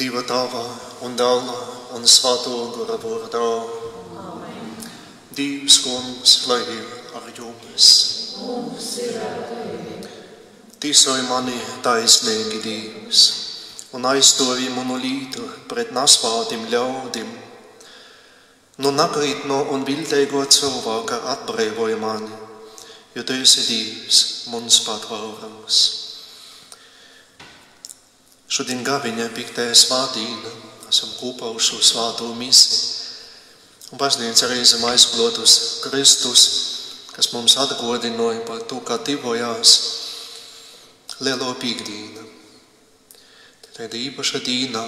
Dieva tava un dēla un svēto gara vārdā. Amen. Dievs kungs, lai ir ar jums. Kungs ir ar tevi. Tīsoja mani taisnīgi Dievs un aizstāvi manu lītu pret naspātim ļaudim. Nu nakrīt no un vilteigo cilvēka atbrīvoja mani, jo tu esi Dievs, mums patvārams. Šodien gaviņa piktēja svātīna, esam kopā uz šo svāto misi. Un baznīca reizēm aizplotus Kristus, kas mums atgodināja par to, kā tivojās lielo pīkdīna. Tāda īpaša dīna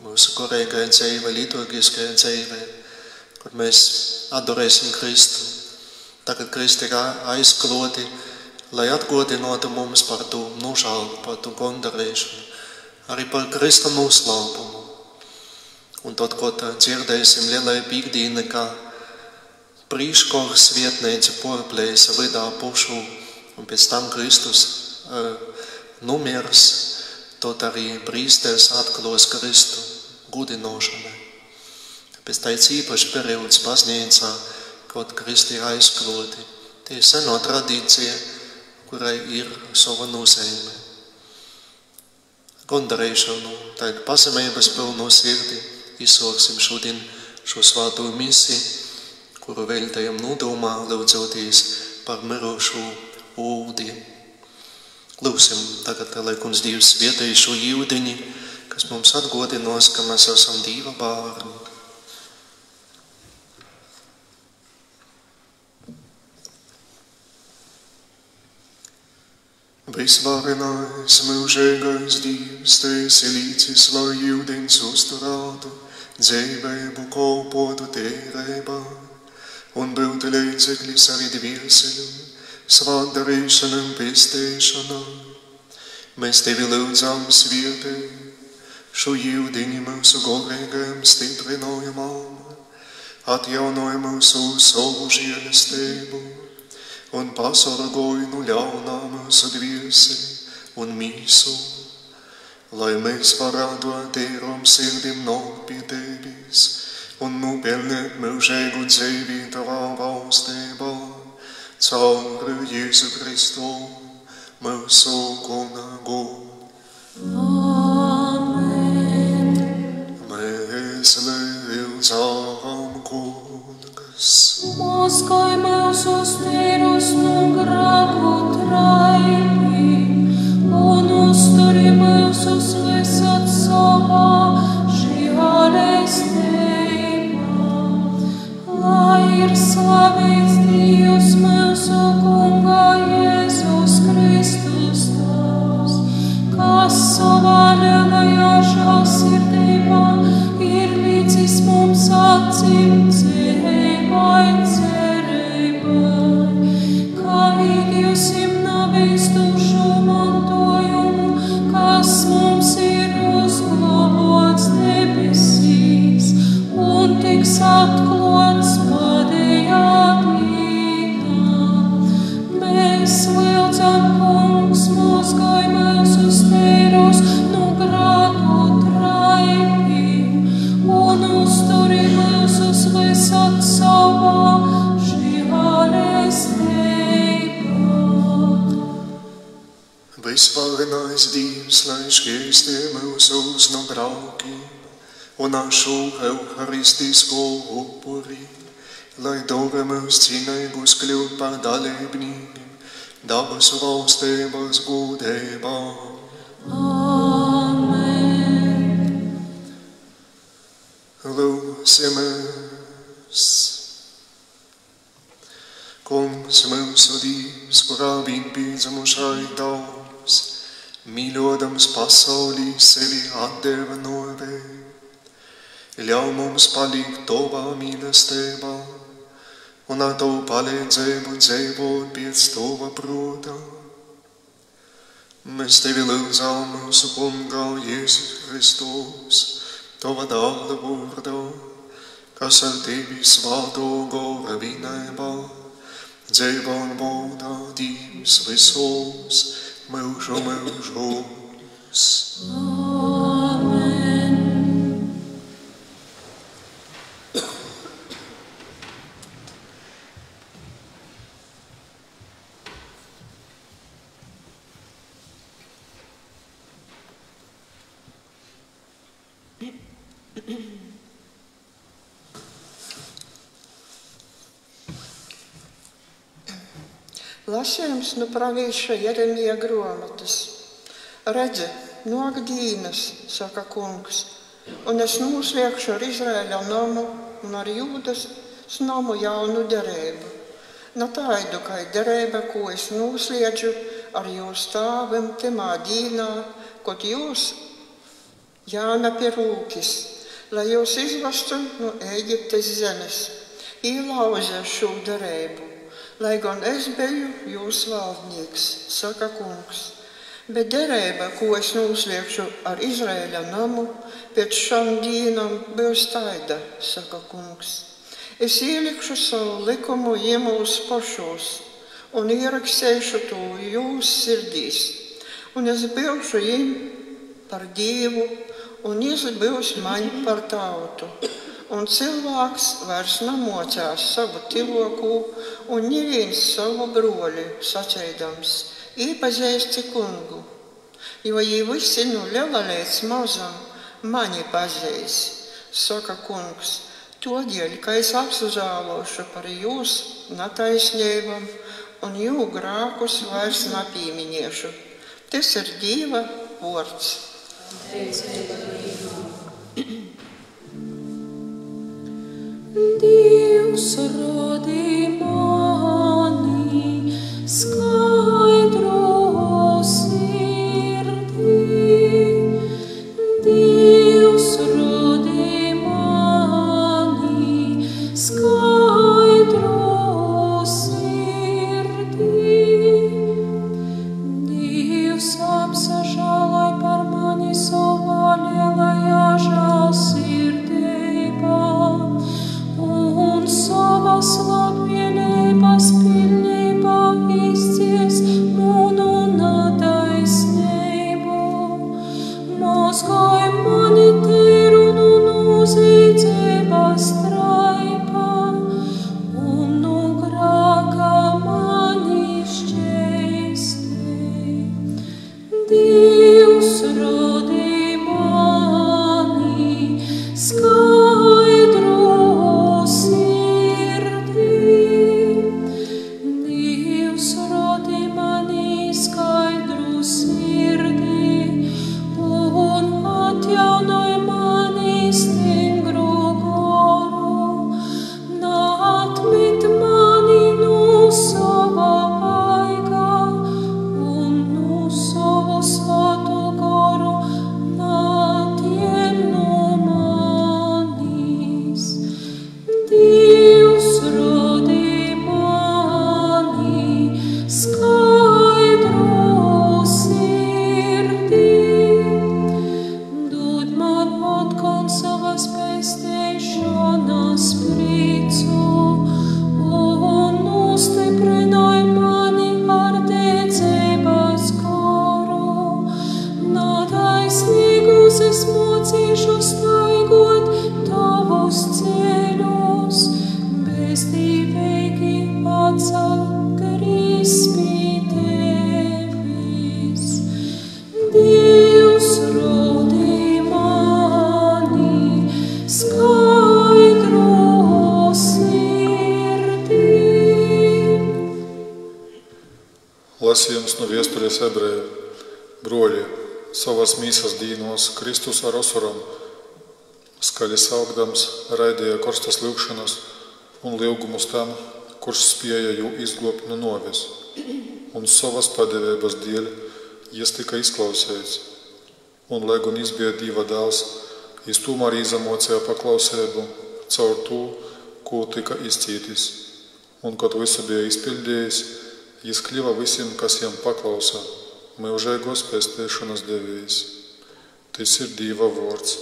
mūsu korīgai dzīvē, liturgiskai dzīvē, kur mēs adorēsim Kristu. Tagad Kristi ir aizkloti, lai atgodinātu mums par to nožālu, par to gondarēšanu, arī par Krista noslēpumu. Un tad, ko dzirdēsim lielai pīkdīne, kā prīškors vietneica porplēsa vidā pušu, un pēc tam Kristus numirs, tad arī prīsters atklos Kristu gudinošanai. Tāpēc tā ir īpaši periods baznīcā, kad Kristi ir aizkloti. Tie ir seno tradīcija, kurai ir sava nozīme. Gondarēšanu, tā ir pazemības pilno sirdi, izsāksim šodien šo svāto misi, kuru veltējam nodomā, lūdzoties par mirušu ūdi. Lūksim tagad, lai kungs Dievs vietēja šo jūdeņi, kas mums atgodinos, ka mēs esam Dieva bērni. Visvarenais, mūžīgais Dievs, tu esi līdzis, lai jūdeņus uzturētu, dzīvību kalpotu tīrībā, un būtu līdzeklis arī dvieseļu, svātdarīšanam, pestīšanam. Mēs tevi lūdzam svētī, šo jūdeņu mūsu garīgajam stiprinājumam, atjaunoja mūsu savu žēlastību, un pasargoju no ļaunā mūsu dvieseli un mīsu, lai mēs varētu ar tīrom sirdim nākt pie tevis un nopelnīt mūžīgu dzīvi tavā valstībā, caur Jēzu Kristu, mūsu kungu. Amen. Mēs lūdzam kungas. Moskaj mūsus tīrus no grāku traipi, un uzturi mūsus visat savā žēlestībā. Lai ir slavēts Dievs mūsu Kunga Jēzus Kristus tās, kas savā lielajā žēlsirdībā ir līdzis mums acīm dzīvai cerībai, kā īgjusim navīstušu mantojumu, kas mums ir uzglabāts debesīs un tiks atklāts pēdējā dienā. Mēs lūdzam, kungs, mozgāj mūsus tīrus no grēku traipiem un uzturi mūsus visat savā žēlestībā. Visvarenais Dievs, lai šķīstī mūsus no grēkiem un ar šo euharistisko upuri, lai dāvā mūs cienīgus kļūt par dalībniekiem dabas valstības godībā. Amen. Lūksimies. Kungs mūsu Dievs, kurā vienpiedzimušai Dievs, mīļodams pasaulī sevi atdeva novērt, ļauj mums palikt tavā mīlestībā un ar tavu palīdzību dzīvot pēc tava prāta. Mēs tevi lūdzam mūsu Kunga Jēzus Kristus, tava dēla vārdā, kas ar tevi svētā gara vienībā dzīvo un bauda Dievs visos mūžu mūžos. Amen. Lasījums no pravīša Jeremija grāmatas. Redzi, nok dīnas, saka kungs, un es noslēgšu ar Izraēļa namu un ar Jūdas namu jaunu derību. Ne tādu kā derība, ko es noslēdzu ar jūsu tēviem timā dīnā, kad jūs jāna pie rūkis, lai jūs izvestu no Ēģiptes zemes, īlauza šo derību. Lai gan es biju jūsu valdnieks, saka kungs, bet derība, ko es noslēgšu ar Izraēļa namu, pēc šām dīnām būs taida, saka kungs. Es ielikšu savu likumu iemūs pašos un ierakstīšu to jūsu sirdīs, un es būšu viņiem par Dievu, un viņš būs man par tautu. Un cilvēks vairs nemocās savu tivoku un neviens savu broli, sacēdams, iepazīsti kungu, jo viņi visi no liela līdz mazam mani pazīs, saka kungs, todēļ, ka es apsuzālošu par jūsu netaisnībām un jūsu grākus vairs nepīminiešu. Tas ir Dieva vārds. Dievs radī mani skaidro sirdī. Dievs radī mani skaidro sirdī. Dievs apsažālai par mani savā lielajā žēlsirdībā. Un savas labvēlības pilnībā izcies manu netaisnību. Mazgāj mani tīru no noziedzības traipā, un no grēka mani šķēstī. Dievs radī mani skaidro Lasījums no Vēstures ebreju. Broļi, savas mīsas dīnos Kristus ar osuram, skaļi saukdams, raidīja korstas lūgšanas un lūgumus tam, kurš spēja jū izglobt no novis, un savas padevības dēļ jis tika izklausēts. Un, lai gan jis bija Dieva dēls, jis tomēr izamocēja paklausību caur to, ko tika izcītis. Un, kad visu bija izpildījis, jis kļuva visiem, kas jam paklausa, mūžīgos pestīšanas devējs. Tas ir Dieva vārds.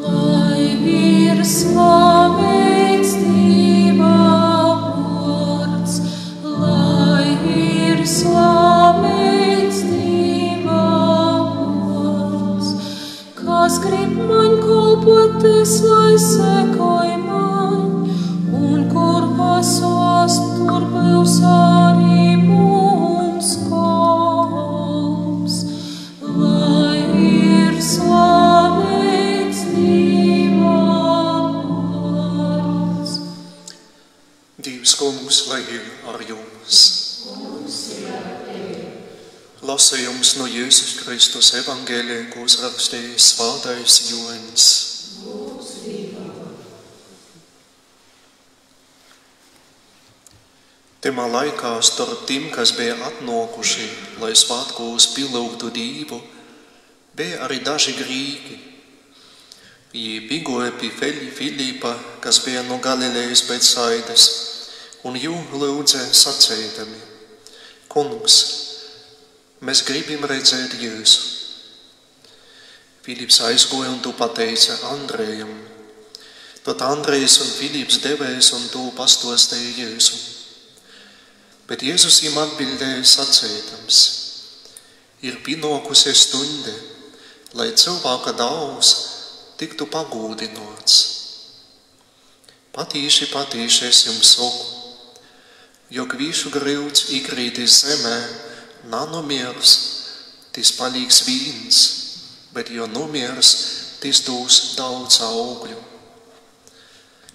Lai ir slavēts Dieva vārds, lai ir slavēts Dieva vārds, kas grib man kalpot, tas lai sekoj man, un kur pasos, tur būs arī mums kalps. Lai Jēzus Kristus evaņģēliju, ko uzrakstījis Svētais Joņs. Timā laikā starp tiem, kas bija atnākuši, lai svētkos pielūgtu Dievu, bija arī daži grīki. Viņi pigoja pie Filipa, kas bija no Galilejas Betsaidas, un jū lūdza sacīdami: Kungs, mēs gribam redzēt Jēzu. Filips aizgoja un to pateica Andrejam. Tad Andrejs un Filips devējs un to pastostīja Jēzu. Bet Jēzus viņam atbildēja sacīdams: Ir pienākusi stunde, lai cilvēka dēls tiktu pagūdināts. Patīši, patīši es jums saku, jo kvīšu grīvts ikrītis zemē, nanomiers, tis palīgs vīns, bet jo nomiers, tis dūs daudz augļu.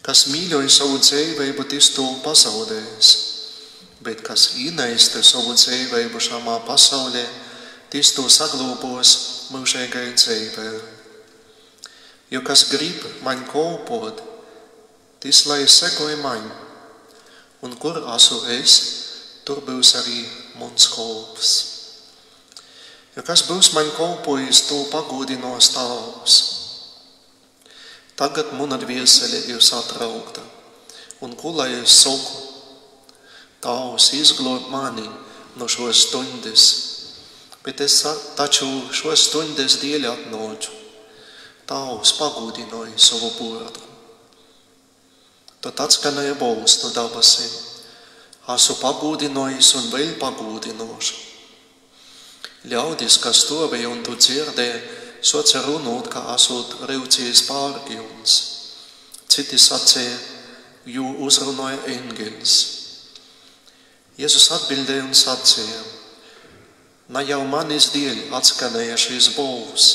Kas mīļoja savu dzīvību, tis to pazaudējis, bet kas īneista savu dzīvību šamā pasaulē, tis to saglūbos mūžīgai dzīvē. Jo kas grib man kalpot, tis lai sekoja man, un kur esmu es, tur būs arī mans kalps. Jo kas būs man kalpojis, to pagodinās Tēvs. Tagad mana dvēsele ir satraukta, un ko lai es saku? Tēvs izglāb mani no šos stundas, bet es taču šos stundas dēļ atnācu. Tēvs pagodināja savu burtu. Tad atskanēja balss no debesīm: Esmu pagodinājis un vēl pagodināšu. Ļaudis, kas stāvēja un to dzirdēja, soca runāt, ka esot raucījis pārgyuns. Citi sacīja, jo uzrunāja eņģelis. Jēzus atbildēja un sacīja: Ne jau manis dēļ atskanēja šīs balss,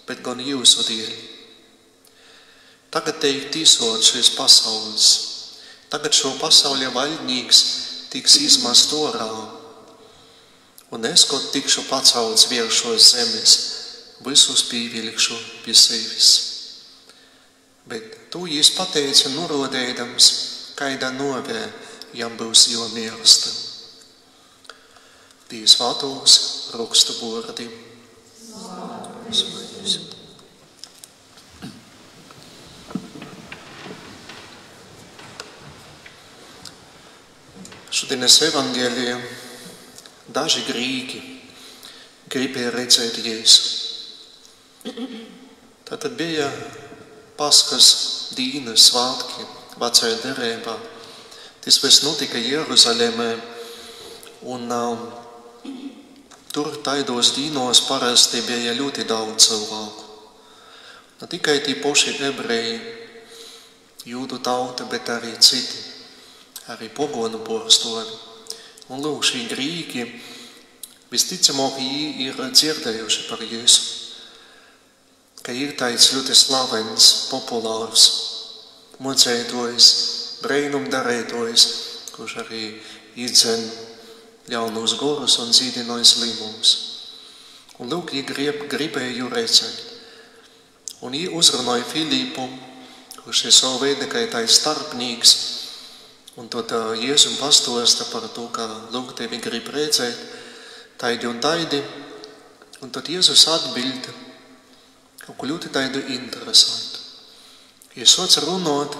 bet gan jūsu dēļ. Tagad tiek tīsot šīs pasaules. Tagad šo pasauļa vaļnīgs tiks izmest orā. Un es, kad tikšu pacelts virs šos zemes, visus pievilkšu pie sevis. Bet to jis pateica norādēdams, kādā novē jam būs jāmirst. Tie svētos rakstu vārdi. Šodienas evaņģēlijā daži grīki gribēja redzēt Jēzu. Tātad bija Paskas dienas svētki vecajā derībā. Tas viss notika Jeruzalemē, un tur taidos dīnos parasti bija ļoti daudz cilvēku. Ne tikai tie paši ebreji, jūdu tauta, bet arī citi, arī pogonu pārstāvji. Un lūk, šī grīki, visticamāk, viņi ir dzirdējuši par Jēzu, ka ir tāds ļoti slavens, populārs, mocētojs, breinumdarētojs, kurš arī izdzen ļaunus gorus un zīdināja slimumus. Un lūk, viņi gribēja jū redzēt. Un viņi uzrunāja Filipu, kurš ir savu veidu kā tāds starpnīgs, un tad Jēzum pastosta par to, ka lūk, tevi grib redzēt, taidi un taidi. Un tad Jēzus atbild kaut ko ļoti taidu interesantu. Ja soc runāt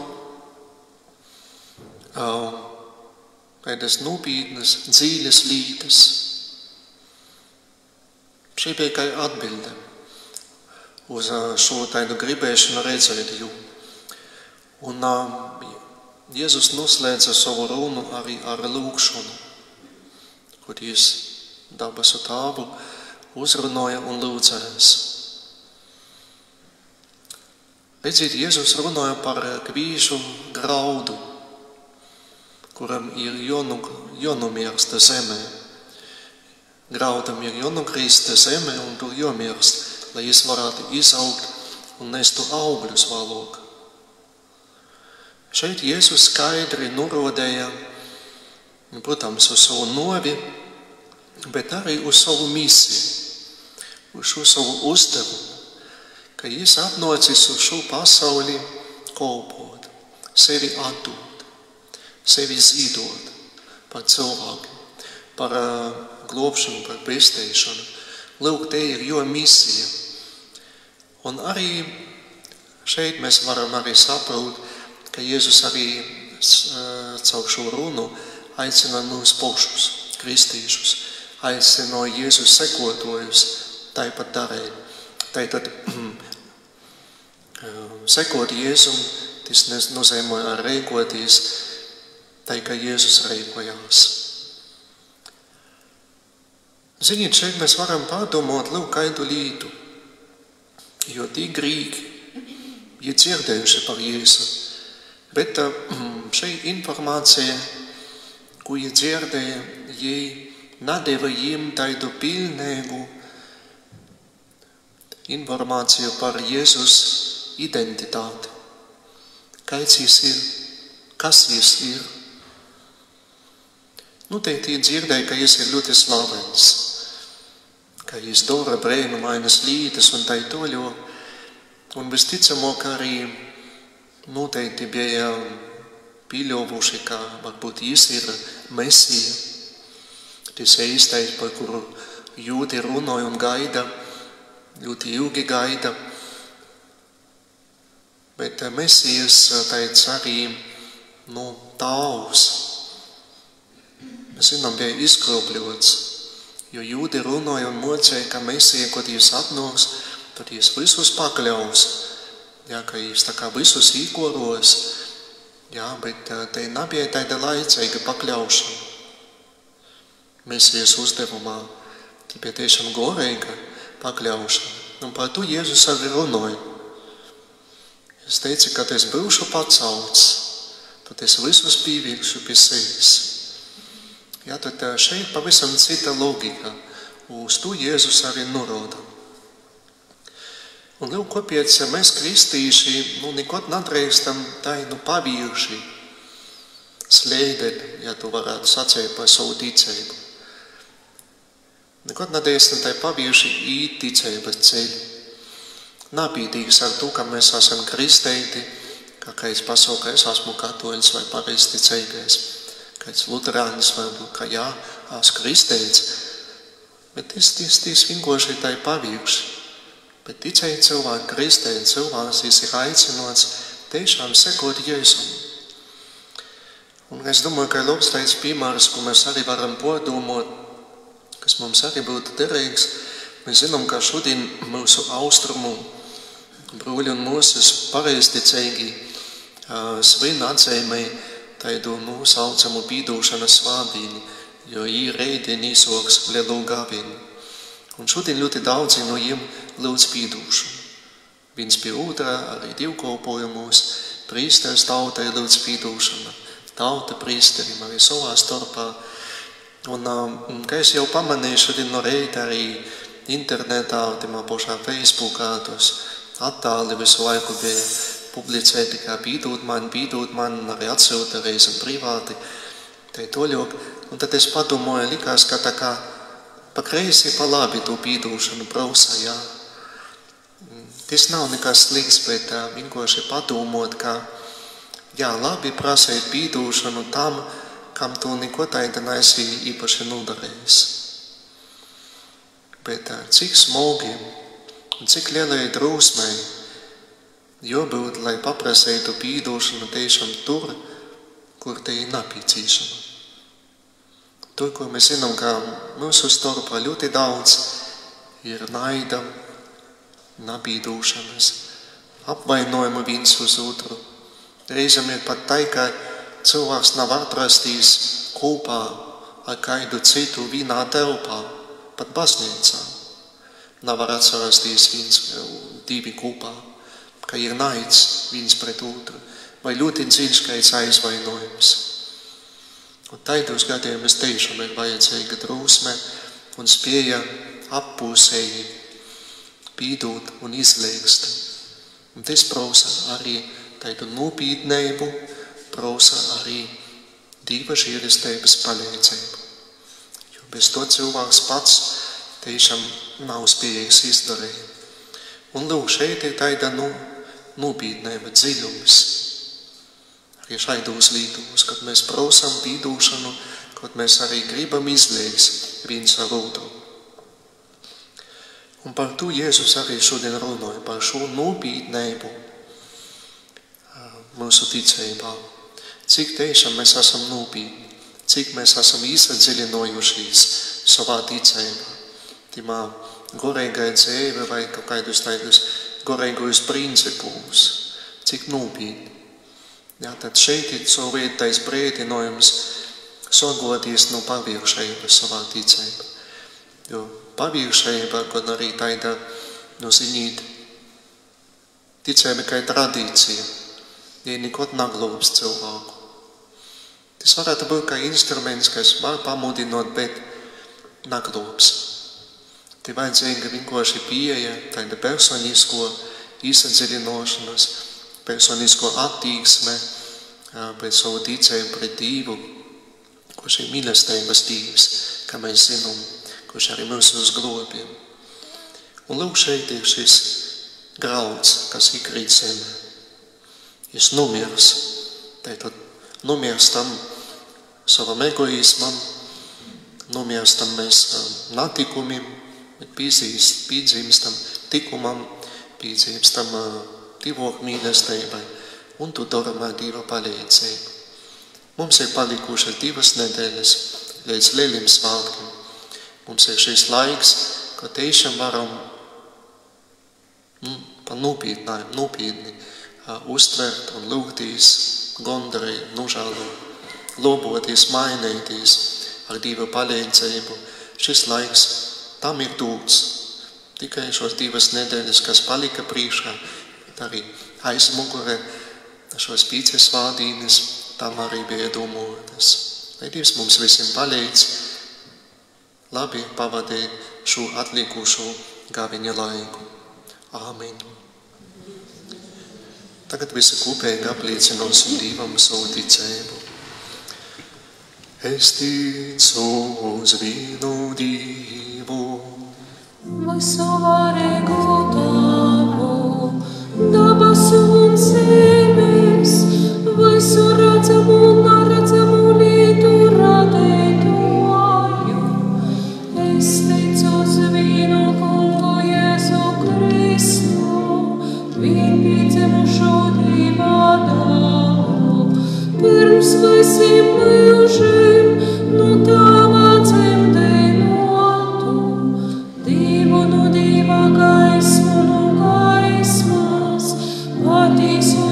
kādas nopietnas, dzīves lītas. Šī bija kā atbilde uz šo taidu gribēšanu redzēt jū. Un Jēzus noslēdza savu runu arī ar lūgšanu, kur Jēs dabasu Tēvu uzrunāja un lūdzēs. Redziet, Jēzus runāja par kvīšu graudu, kuram ir jānomirst zemē. Graudam ir jānokrist zemē un tur jāmirst, lai jis varētu izaugt un nestu augļus vēlāk. Šeit Jēzus skaidri norādīja, protams, uz savu novi, bet arī uz savu misiju. uz šo savu uzdevumu, ka Jēzus atnācis uz šo pasauli kalpot, sevi atdot, sevi zīdot par cilvēkiem, par globšanu, par pestīšanu. Lūk, te ir jo misija. Un arī šeit mēs varam arī saprast, ka Jēzus arī caur šo runu aicina mūs pašus, kristīšus, aicina Jēzus sekotājus tāpat darīt. Tātad sekot Jēzum, tas nozīmē rīkoties tā, kā Jēzus rīkojās. Ziniet, šeit mēs varam pārdomāt lūk kādu lietu, jo tī grīgi, ja dzirdējuši par Jēzu, bet šeit informācija, ko ja dzirdēja, ja nedeva jiem tādu pilnīgu informāciju par Jēzus identitāti. Kāds jis ir, kas jis ir. Nu, te dzirdēja, ka jis ir ļoti slavens, ka jis dara brēnumainas lietas un tā toļo. Un visticamāk arī noteikti bija pieļaujuši, ka varbūt jis ir Mesija. Tas īstais, par kuru jūti runāja un gaida, ļoti ilgi gaida. Bet Mesijas tāds arī, tāvs, mēs zinām, bija izkropļots, jo jūti runāja un mocēja, ka Mesija, kad jis atnāks, tad jis visus pakļaus, ka jis tā kā visus īkoros, bet te nebija tāda laicīga pakļaušana. Mesijas uzdevumā, tā bija tiešām gorīga pakļaušana. Un par to Jēzus arī runāja. Es teicu, ka es būšu pacelts, tad es visus pievilkšu pie sevis. Tad šeit pavisam cita logika, uz to Jēzus arī norāda. Un lūk, kāpēc mēs kristīši nekad nedrīkstam tādu pavirši slēdēt, ja tu varētu sacīt par savu ticību. Nekad nedrīkstam tā pavirši īt ticības ceļu. Napītīgs ar to, ka mēs esam kristīti, ka kāds pasaka, ka es esmu katoļs vai pareizticīgais, kāds luterānis vai ka jā, esmu kristīts. Bet tas vienkārši tā pavirši. Bet ticēji cilvēki, kristēji cilvēks, jis ir aicinots tiešām sekot Jēzum. Un es domāju, ka ir labs tāds piemērs, ko mēs arī varam pārdomāt, kas mums arī būtu derīgs. Mēs zinām, ka šodien mūsu austrumu brūļi un mūsas pareizticīgi svin atzīmē tādu saucamu pīdūšanas svādiņu, jo ir reidien īsoks lielu gāvienu. Un šodien ļoti daudzi no jiem lūdz pīdūšanu. Viens pie otrā, arī divkolpojumos, prīsteris tautai lūdz pīdūšana, tauta prīsterim arī savā starpā. Un, kā es jau pamanīju šodien no reita arī internetā, timā pašā Facebookā, tos attāli visu laiku bija publicēti, kā pīdūt man, arī atsūta reizam privāti, tai toļok. Un tad es padomāju, likās, ka tā kā pa kreisi, pa labi to pīdūšanu prausa, Tas nav nekas slikts, bet vienkārši padomot, ka, labi prasēt pīdūšanu tam, kam tu neko tāda neesi īpaši nodarējis. Bet cik smogiem un cik lielai drūsmai jābūt, lai paprasētu pīdūšanu tiešām tur, kur te ir nepieciešama. Tur, ko mēs zinām, ka mūsu starpā ļoti daudz ir naida, napīdūšanas, apvainojuma viens uz otru. Reizam ir pat tā, ka cilvēks nav atrastīs kopā ar kādu citu vienā telpā, pat baznīcā. Nav var atrastīs viens, divi kopā, ka ir naids viens pret otru, vai ļoti dziļš kāds aizvainojums. Un taidos gadījumos tiešām ir vajadzīga drūsme un spēja appūsēji pīdūt un izlīgst. Un tas prasa arī tādu nopietnību, prasa arī Dieva žēlastības palīdzību. Jo bez to cilvēks pats tiešām nav spējīgs izdarīt. Un lūk, šeit ir tāda nopietnība, dziļums. Arī šaidos vītos, kad mēs prasam pīdūšanu, kad mēs arī gribam izliekt viens ar otru. Un par to Jēzus arī šodien runāja, par šo nopietnību mūsu ticībā. Cik tiešām mēs esam nopietni, cik mēs esam iesadziļinājušies savā ticībā. Timā gorīgai dzīve vai kaut kādus tādus gorīgos principus, cik nopietni. Jā, tad šeit ir savietais brēdinājums sagoties no paviršības savā ticībā. Jo paviršība, kad arī tāda, zinīt, ticība kā tradīcija, ja nekot naglūbs cilvēku. Tas varētu būt kā instruments, kas var pamudināt, bet naglūbs. Te vajadzīga vienkārši pieeja, tāda personisko izsadziļināšanas, personisko attieksme pret savu ticību, pret Dievu, kurš ir mīlestības Dievs, kā mēs zinām, kurš arī mūs uzglobja. Un lūk, šeit ir šis grauds, kas iekrīt zemē. Viņš nomirs, tātad nomirstam savam egoismam, nomirstam mēs natikumim, bet pīdzimstam tikumam, pīdzimstam Dieva mīlestībai, un to daram ar Dieva palīdzību. Mums ir palikušas 2 nedēļas līdz Lielim svētkiem. Mums ir šis laiks, kad tiešām varam nopietni uztvert un lūgties, gondarīt, nožēlot, loboties, mainīties ar Dieva palīdzību. Šis laiks tam ir dots. Tikai šos 2 nedēļas, kas palika priekšā, arī aizmugurē, šos 5 svētdienas, tam arī bija domātas. Lai Dievs mums visiem palīdz labi pavadīt šo atlikušo gaviņa laiku. Āmen. Tagad visi kopīgi apliecināsim Dievam savu ticību. Es ticu uz vienu Dievu, visu varīgu Tavu, dabasu un zemes, visu redzamu un neredzamu lietu radītāju. Es ticu uz vienu Kungu Jēzu Kristu, vienpiedzimušo Dieva dēlu, pirms visiem mūžiem no Tava dzemdēnotu, Dievu no Dieva gaismu no gaismas, patiesu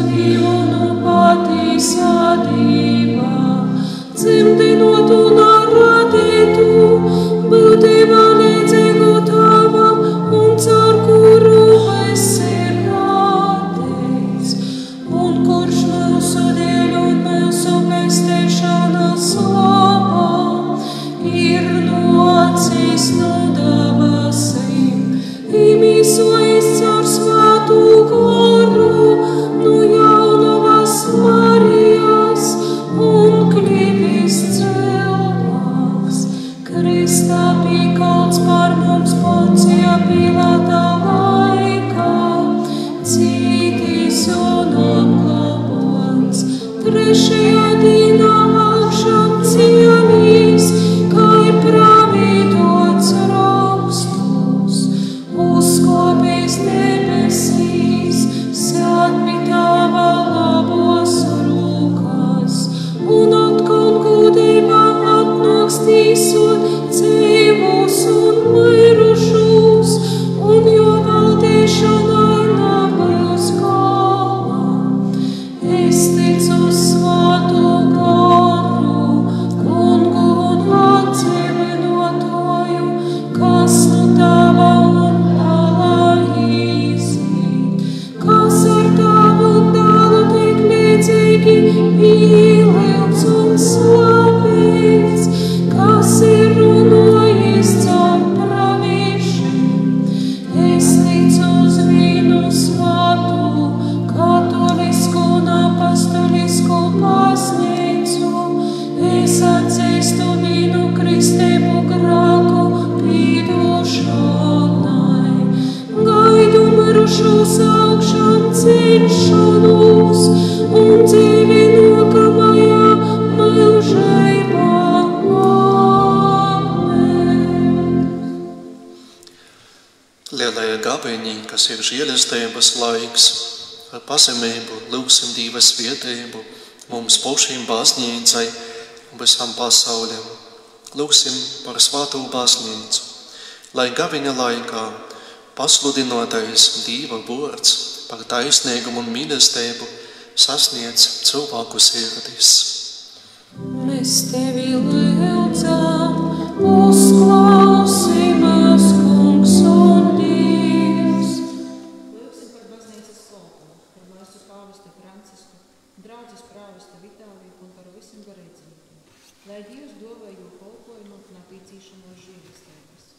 mūžu saukšanu cienšanos un dzīvi nākamajā mūžībā. Amen. Lielajā gabeņī, kas ir žēlestības laiks, ar pazemību lūgsim Dieva svētību mums pašiem baznīcai un visam pasaulim. Lūgsim par svāto baznīcu, lai gabeņa laikā pasludinotais Dieva vārds par taisnīgumu un mīlestību sasniedz cilvēku sirdis. Mēs tevi lūdzam, uzklausi mūs, Kungs un Dievs. Lūgsim par baznīcas kolpu, par mūsu pāvestu Francisku, draudzes prāvestu Vitāliju un par visiem garīdzniekiem, lai Dievs dāvāju kalpojumu un attīstīšanos žēlastības.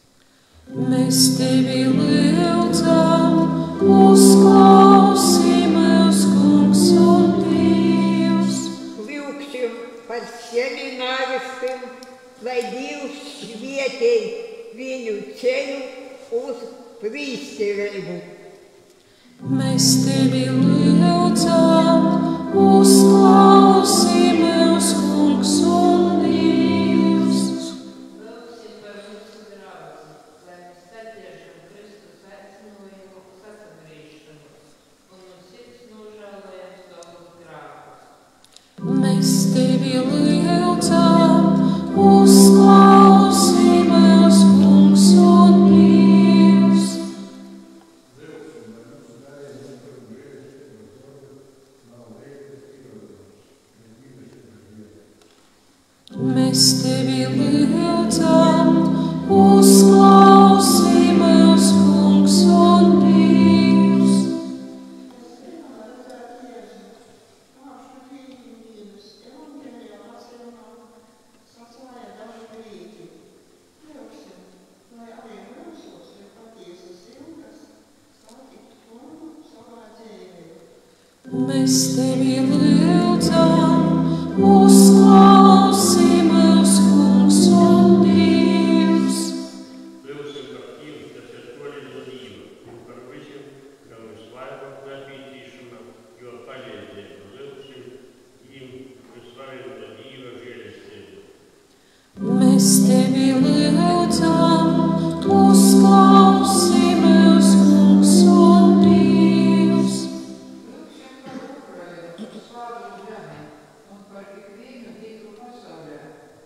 Mēs tevi lūdzam, uzklausi mūs, Kungs un Dievs. Lūgsim par semināristiem, lai Dievs svētī viņu ceļu uz prīsterību. Mēs tevi lūdzam, uzklausi mūs, Kungs un Dievs. Lūgsim par mūsu draudzi, lai mēs satiešam Kristus aicinājumu sasagrīšanos un no sirds nožēlojam savus grēkus. Mēs tevi lūdzam, uzklausi mūs, Kungs un Dievs. Mēs tevi lūdzam, uzklausi mūs, Kungs un Dievs. Mēs tevi lūdzam, uzklausi mūs, Kungs un Dievs. Lūgsim par tiem, kas ir toli no Dieva, un par visiem, kam ir slava attīstīšana, jo palīdzību. Lūgsim viņiem visvarenā Dieva žēlastību. Mēs tevi lūdzam, uzklausi mūs, Kungs un Dievs. Un par ikvienu tīklu pasaulē,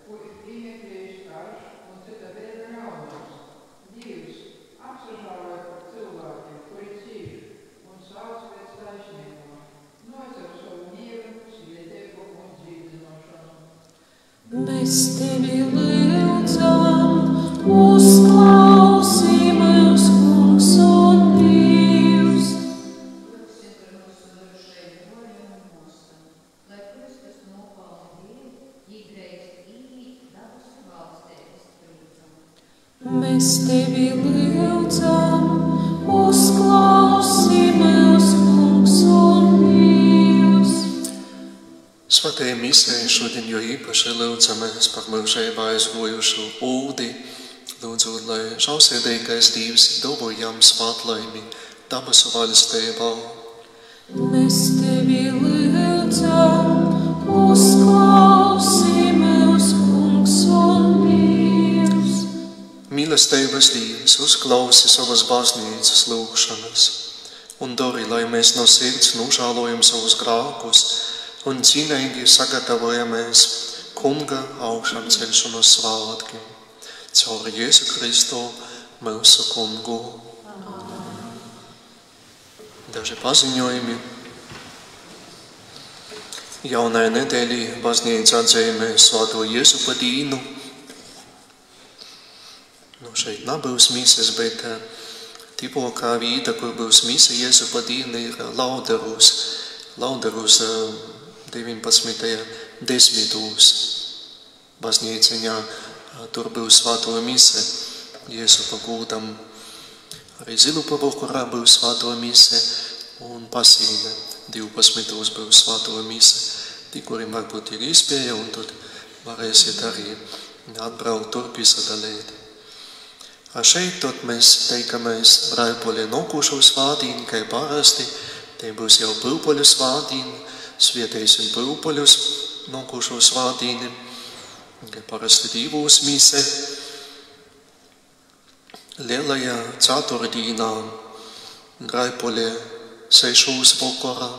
kur ir piemēklējis karš un cita veida ļaunums. Dievs apsažāloja par cilvēkiem, kuri cīš un sauc pēc taisnīguma, nocer savu mieru, svētību un dzīvinošanu. Mēs tevi lūdzam, uzklausi mūs, Kungs un Dievs. Lūgsim par mūsu mirušajiem brāļiem un mūsam, lai Kristus nopelna Dievu, īgrējas īņi dabas valstības trūcam. Mēs tevi lūdzam, uzklausi mūs, Kungs un Dievs. Svētajai misijai šodien jo īpaši lūdzamies par mūžībā aizgojušu ūdi. Lūdzu, lai žēlsirdīgais Dievs dāvājam svētlaimi dabasu valstībā. Mēs tevi lūdzam, uzklausi mūs, Kungs un Dievs. Mīlestības Dievs uzklausi savas baznīcas lūgšanas un dari, lai mēs no sirds nožēlojam savus grēkus un cienīgi sagatavojamies Kunga augšām celšanos svētkiem. Caur Jēzu Kristu mūsu Kungu. Daži paziņojumi. Jaunai nedēļai baznīca atzīmē Svēto Jēzupa dīnu. Šeit nebūs mises, bet tipokā vīta, kur būs mise Jēzupa dīna, ir Laudarūs 19.10. baznīciņā. Tur būs Svēto mise Jēzupa gūdam. Arī Zilupa vakarā būs Svēto mise un Pasīne 12. būs Svēto mise. Tik, kuriem varbūt ir iespēja, un tad varēsiet arī atbraukt tur pisadalīt. Šeit tad mēs teikamies Raipoļa nokušu svātīni, kā parasti. Te būs jau pūpoļu svātīni, svietēsim pūpoļus nokušu svātīni, kā parasti divūs mise. Lielajā ceturtdīnā Raipoļa 6 vakarā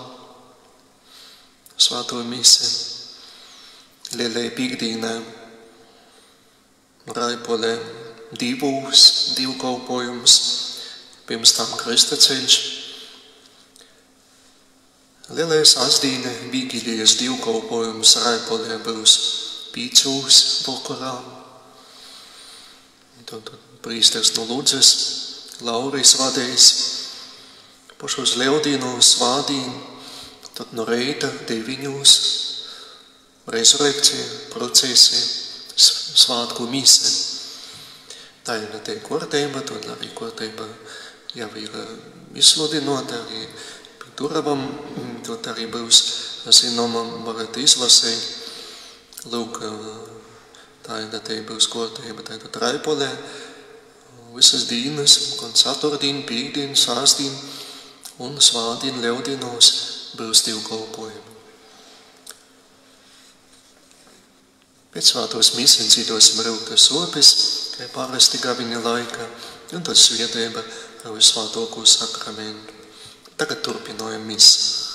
svāto mise. Lielajā pīkdīnā Raipoļa 2 dievkalpojums, pirms tam Kristaceļš. Lielajā sastīne Vigīlijas dievkalpojums Raipoļā būs 5 vakarā. Tad prīsters no Ludzes, Lauris vadīs pašos Leodīnos svādīn, tad no reita 9 rezurekcija, procesi, svātku mise. Tā ir te korteiba, tad arī korteiba jau ir izsludinota, arī pie durabam, tad arī būs zinoma, varat izlasīt. Lūk, tā ir te būs korteiba, tā ir Raipoļā, visas dīnas, gan ceturtdien, pīkdien, sāsdien un svātdien Leodīnos būs dievkalpojumi. Pēc svātos misijas cītosim rūkas opis, kā parasti gaviņa laika, un tad svietēba ar visvātoko sakramentu. Tagad turpinājam misiju.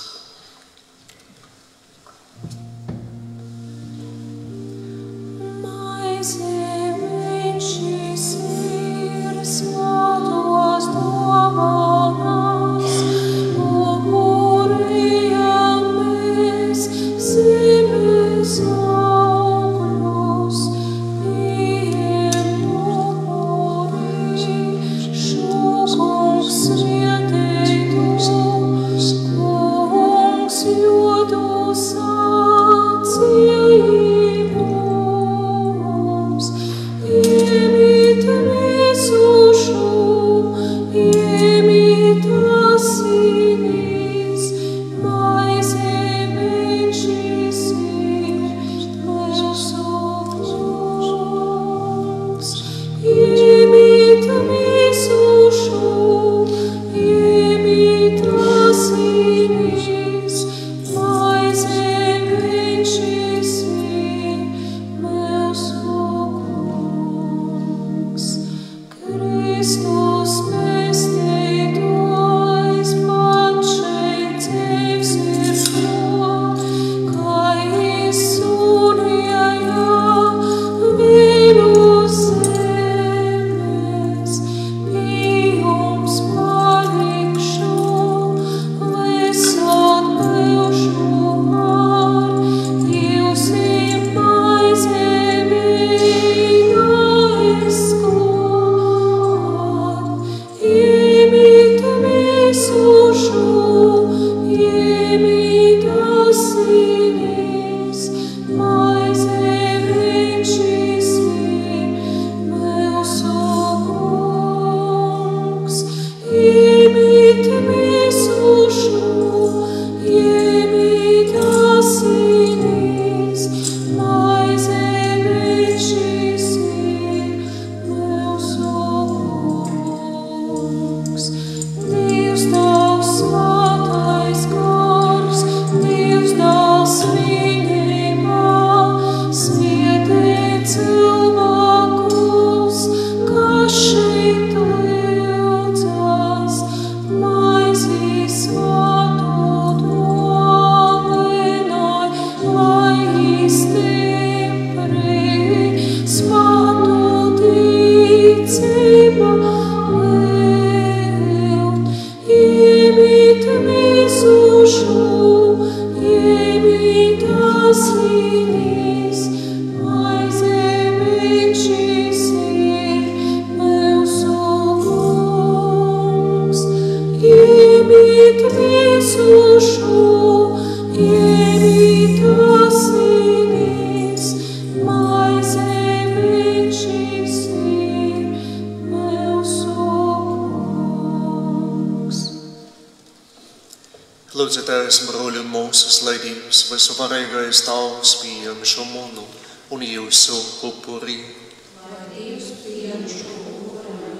Lūdzētājs broļu un mūsu slaidības, visu varīgais Tavs pieņem šo munu un jūsu upuri. Lai Dievs pieņem šo upuri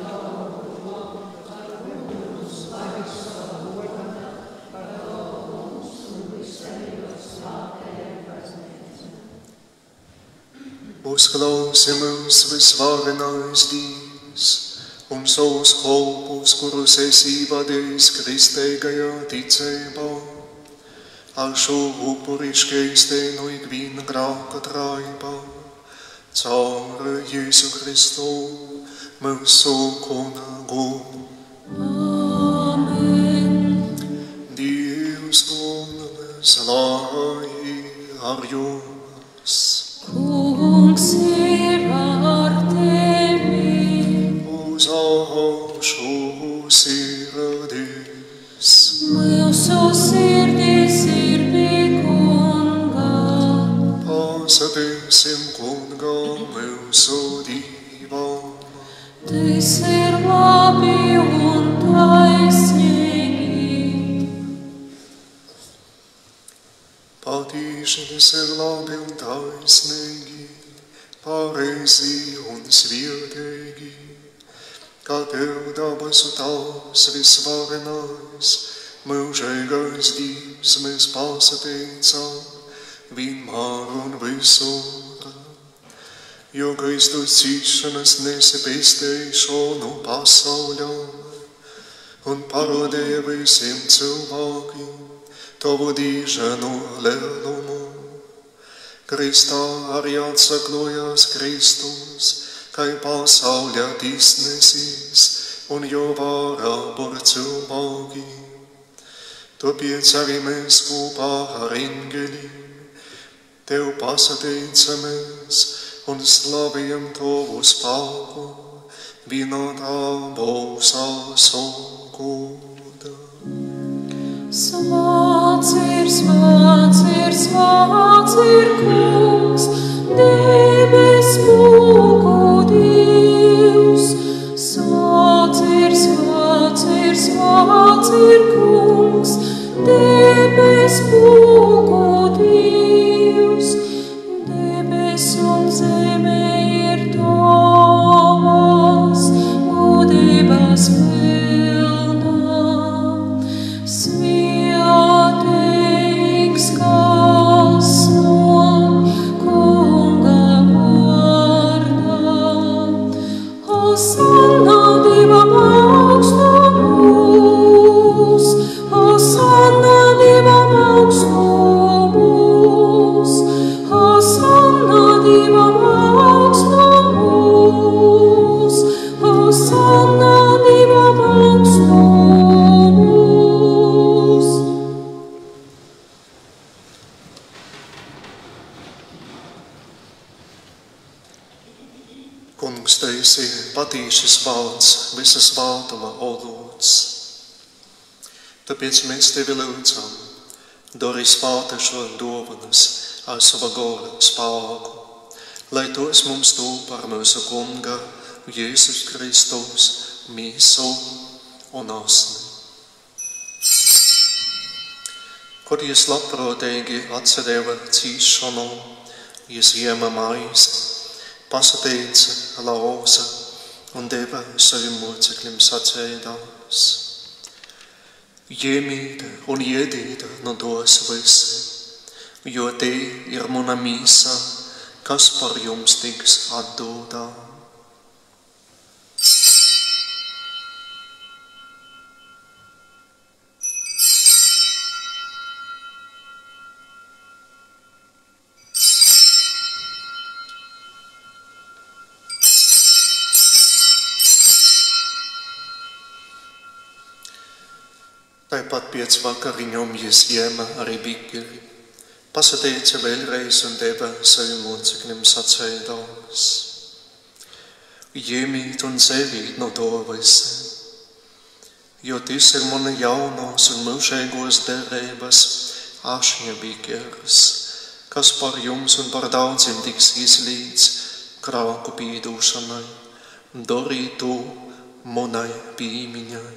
Uzklausi mūs visvarenais Dievs un savus kalpus, kurus esi vadījis kristīgajā ticībā. Ar šo upuri šķīstī no ikviena grāka traibā, caur Jēzu Kristu, mūsu kungu. Amen. Dievs kungs, lai ar jums. Kungs ir ar tevi. Uz augšu sirdis. Mūsu sirdis ir pie Kunga. Pasatīsim Kungam mūsu Dievam. Tas ir labi un taisnīgi. Patīši tas ir labi un taisnīgi, pareizi un svietīgi, kā tev dabasu tās visvarenais, mūžīgais Dievs mēs pasateicam vienmēr un visur. Jo Kristus cīšanas nesi pestēšanu pasaulē un parodēja visiem cilvēkiem tavu dīžanu lielumu. Kristā arī atsaklojās Kristus, kai pasauļa tīsnesis un jo vārā par cilvēkiem. Tāpēc arī mēs kopā ar engeļiem tev pasateicamies un slavējam tavu spēku vienotā balsā sakot. Svāts ir, svāts ir, svāts ir Kungs, debes Kungu Dievs. Svāts ir, svāts ir, svāts ir Kungs, debes Kungu Dievs. Debes un zeme ir tavas, godības pilna. Svētīgs kas nāk Kunga vārdā. Hosanna Dievam augstumos, Hosanna Dievam augstumos, Hosanna Dievam augstumos, Hosanna Dievam augstumos. Kungs, tu esi patīši svalds, visas valduma olūds. Tāpēc mēs tevi lūdzam, dari spātešo dovanas ar sava gora spēku, lai tos mums tu par mūsu Kunga, Jēzus Kristus, mīsu un asni. Kad Jēs labprātīgi atcerēja cīšanu, Jēs ēma maizi, pasateica, lauza un deva saviem mocekļiem sacēdams. Ņemiet un ēdiet no tos visi, jo te ir mana mīsa, kas par jums tiks atdotā. Tāpat pēc vakariņām Jēs ēma arī bikeli, pasateica vēlreiz un deva saviem mocekļiem sacēdams. Ņemiet un dzeriet no to visi, jo tas ir mana jaunās un mūžīgos derības ašņa bikelis, kas par jums un par daudziem tiks izlīdz krāku pīdūšanai, darīt to manai pīmiņai.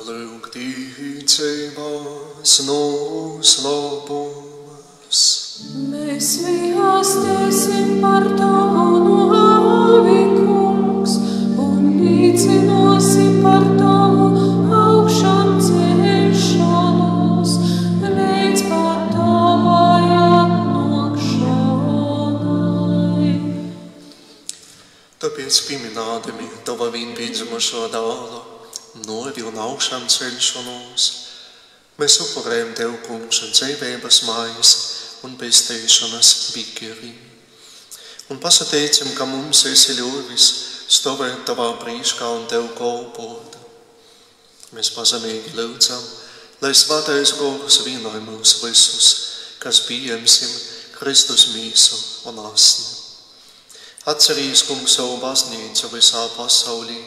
Lūgdīts ticībās noslēpumus. Mēs mīlēsim par tavu nāvi, kungs, un līdzināsim par tavu augšām celšanos, līdz pat tavai atnākšanai. Tāpēc pieminādami tava vienpiedzimušo dālu, nori un augšām celšanos, mēs upurējam tev, kungs, dzīvības maisi un pestīšanas bikeri. Un pasateicam, ka mums esi ļovis stāvēt tavā prīškā un tev kalpot. Mēs pazemīgi lūdzam, lai svētais gors vienoja mūs visus, kas pieņemsim Kristus mīsu un asni. Atcerīs, kungs, savu baznīcu visā pasaulī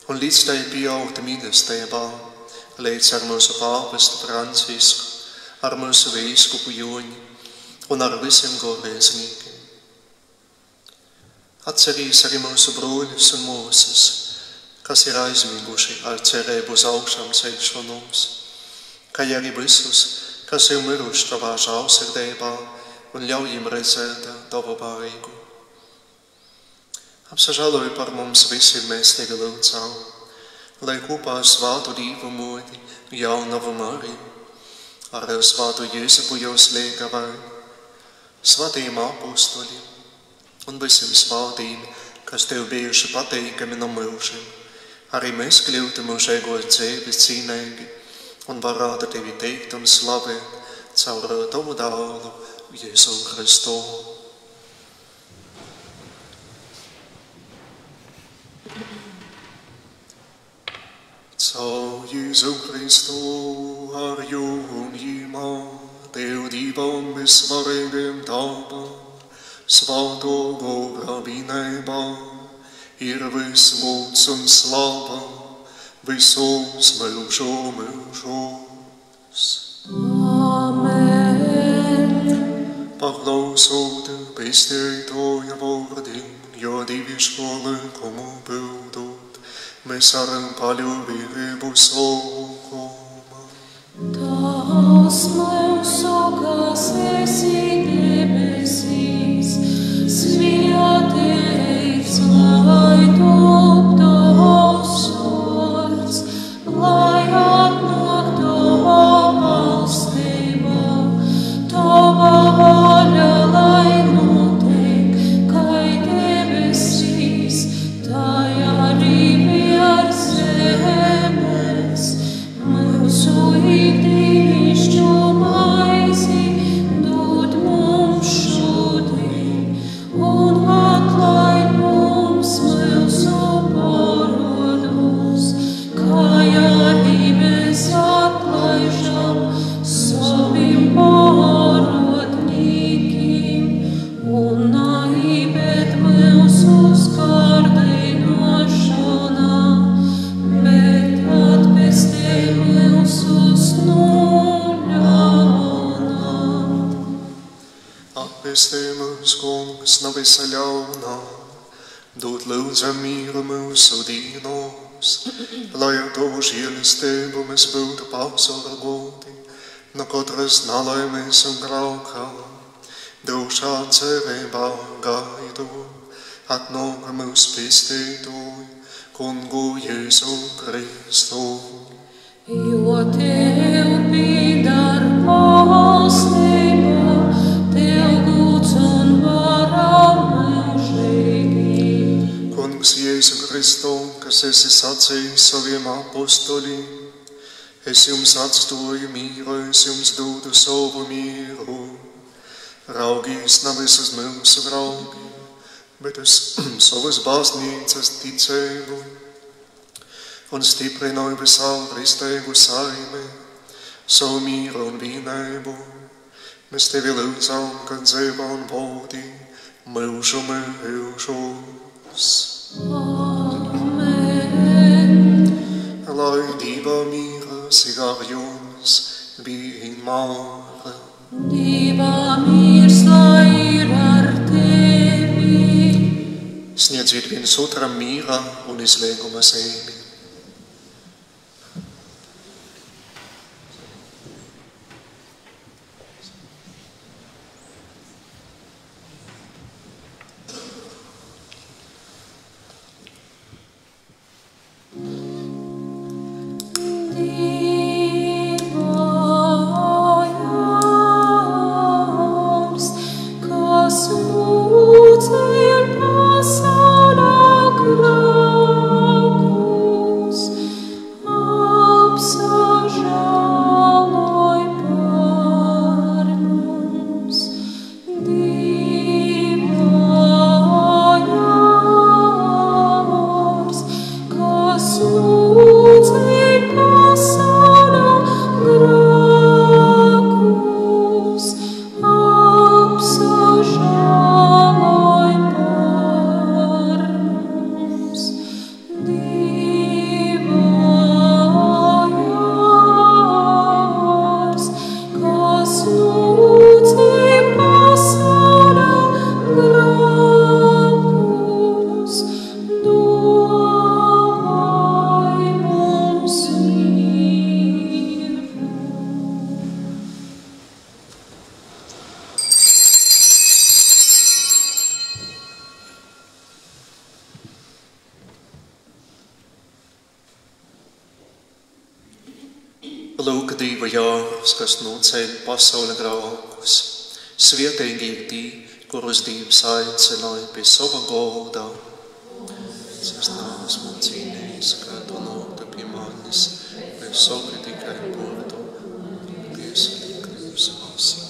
un līdz tai pieaugt mīlestībā, līdz ar mūsu pāvestu Francisku, ar mūsu vīskupu Joņu un ar visiem gorēzniekiem. Atcerīs arī mūsu broļus un mūsas, kas ir aizmiguši ar cerību uz augšām celšanos, kā arī visus, kas ir miruši tavā žēlsirdībā un ļauj viņiem redzēt tavu barību. Apsažāloju par mums visiem mēs tevi lūdzām, lai kopā ar svātu Dievu modi, jaunavu Mariju, ar svātu Jēzupu jūs liekavai, svētījiem apostoļiem un visiem svātījiem, kas tev bijuši pateikami no mūžiem, arī mēs kļūtu mūžēgos dzīves cīnīgi un varētu tevi teikt un slavēt caur tavu dālu Jēzu Kristu. Caur Jēzu Kristu ar jūnījumā, tev divam visvarīgiem tāpām, svāto gora vienībā, ir viss gods un slava visos mūžu mūžos. Amen. Paklausot pestītāja vārdiem, jo divišķo likumu pildot, mēs ar paļāvību sākam. Tavs mūsu, kas esi debesīs, svētīts lai top tavs vārds, lai atnāk tava valstība, tava vaļa, lai notiek, kā debesīs, tā arī virs zemes. Mūsu ikdienišķo maizi dod mums šodien, un atlaid mums mūsu parodus, kā arī mēs atlaižam saviem parodnīkiem, un neived mūsu skārdinošanā, bet atpestī mūsus no ļaunā. Atpestī mūs, kungs, no visa ļaunā, dod lūdzam mīru mūsu dīnos, lai ar tavu žēlistību mēs būtu pasargāti no katras nelaimēs un grauka, drošā cerībā gaidu, atnāk mūsu pestītāju, kungu Jēzu Kristu. Jo tev pieder valstība, tev gods un vara mūžīgi. Kungs Jēzu Kristu, kas esi sacījis saviem apostoļiem, es jums atstāju mīru, es jums dodu savu mīru. Raugīs nevis uz mūsu raugiem, bet uz savas baznīcas ticību, un stiprināju visā kristīgu saimi, savu mīru un vienību. Mēs tevi lūdzam, ka dzīvā un baudī mūžu mūžos. Amen. Lai Dieva mīras ir ar jums vienmēr. Dieva mīrs, lai ir ar tevi. Sniedziet viens otram mīra un izlīguma zīmi. Lūk, Dieva jārus, kas nūceļ pasauli graukus. Svietīgi ir tī, kurus Dievs aicināja pie sava goldā. Es neesmu cīnījis, kā tu nāktu pie manis, bet saki tikai burtu, piesaki Dievs valsts.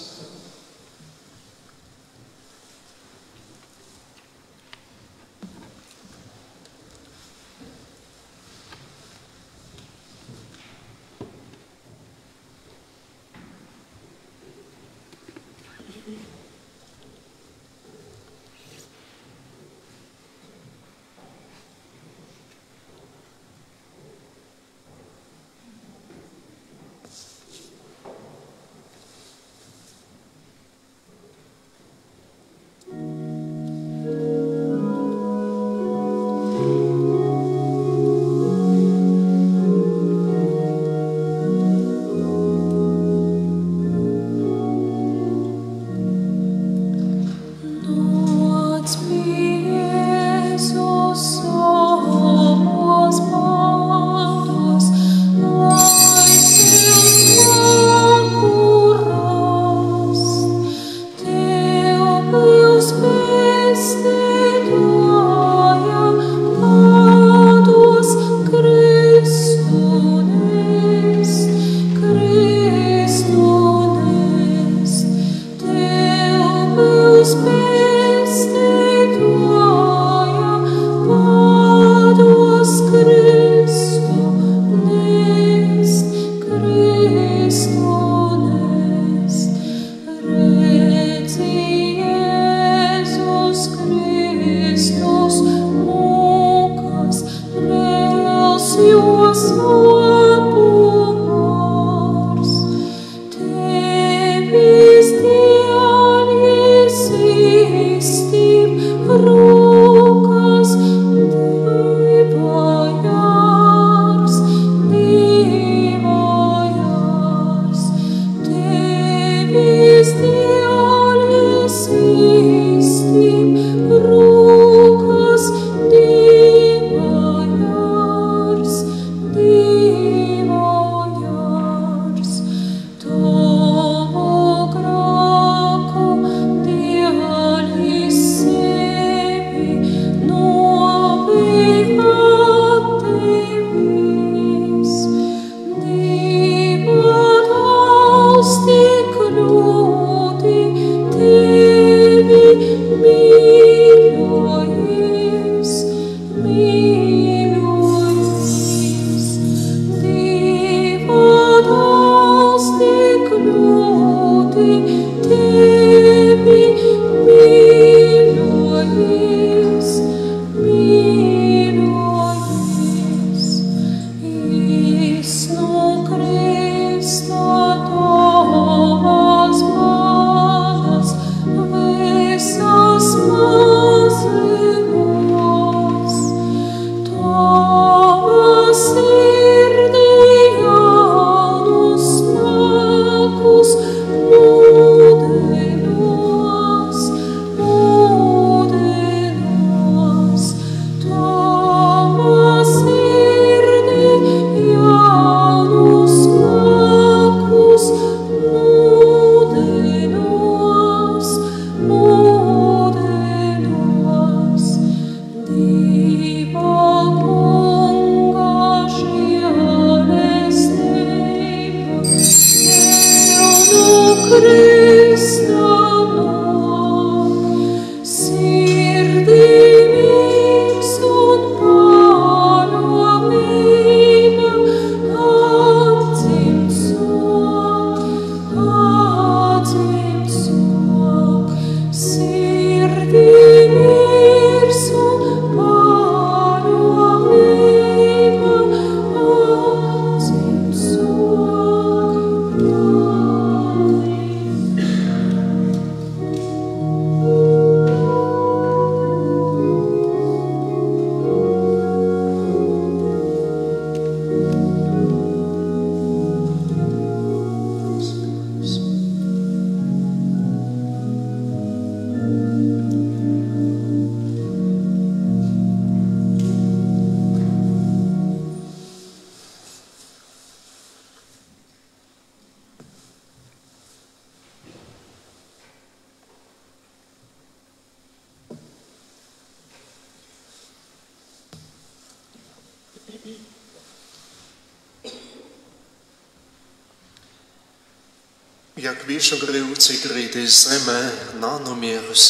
jak visu grūci krītīs zemē, nav nomiers,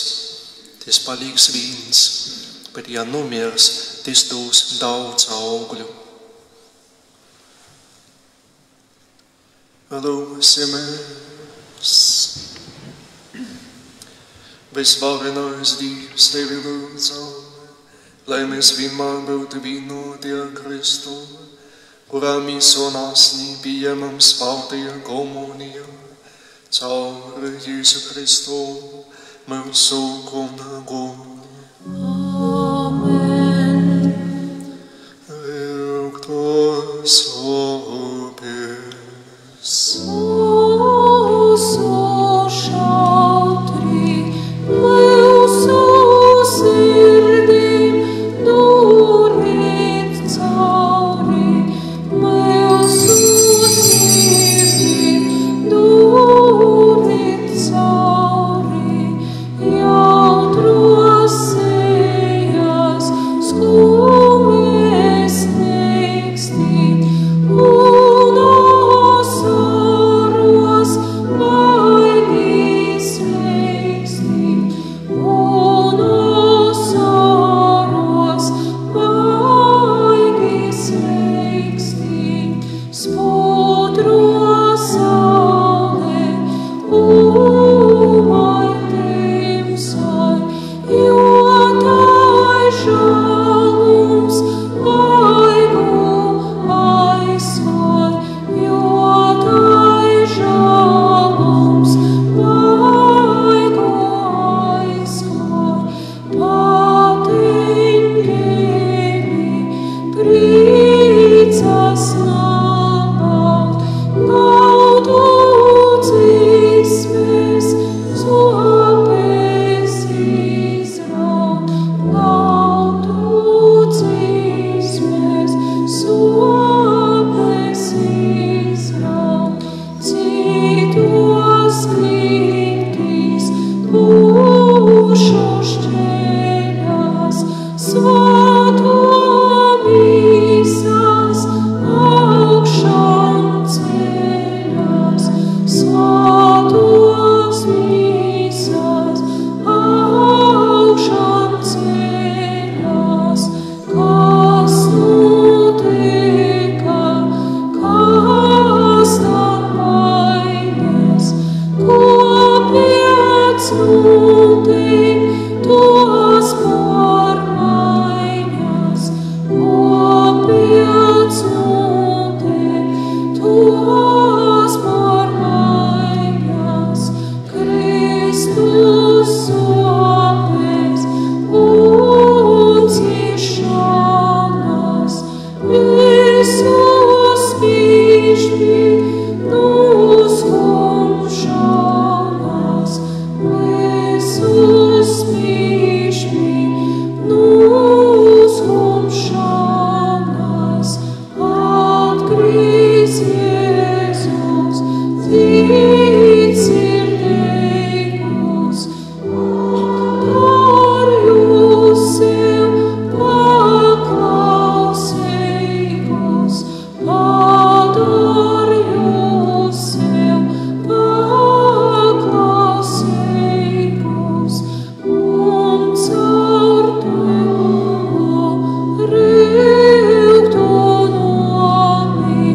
tas paliks viens, bet ja nomiers, tas dos daudz augļu. Lūksimies. Visvarenais Dievs, tevi lūdzam, lai mēs vienmēr būtu vienoti ar Kristu, kurā mēs un asnī pieņemam svētajā komunijā, caur Jēzu Kristu, mūsu kungu. Amen. Lūgtos upes. Mūsu šautri, mūsu sirdīm, dūrīt cauri, mūsu sirdīm, dūrīt cauri, jautros sejas, skumēs neikstīt, un asaros baigi slēgstīt, un asaros baigi slēgstīt, spodro saule, umai timsai, jo tai žalums baigu aizsvar, jo tai žalums baigu aizsvar, pateņģēmi prīcas nabalt, gaudu dzīsmes, zopes izraut, gaudu dzīsmes, zopes izraut, citos krītīs, būšu šķēļās, svāto misas, augšām ceļās, svātos misas, augšām ceļās, kas notika, kas tam vainas, kopiec notik, tos pārmaiņas, kopiec notik, tos pārmaiņas, Kristus sopes un ciešanas, visus pišķi nuskumšanas, visus pišķi nuskumšanas, atgrīz Jēzus, ticīgos, par jūs sev paklausīgos, padar jūs sev paklausīgos, un caur to rīgtu nomi,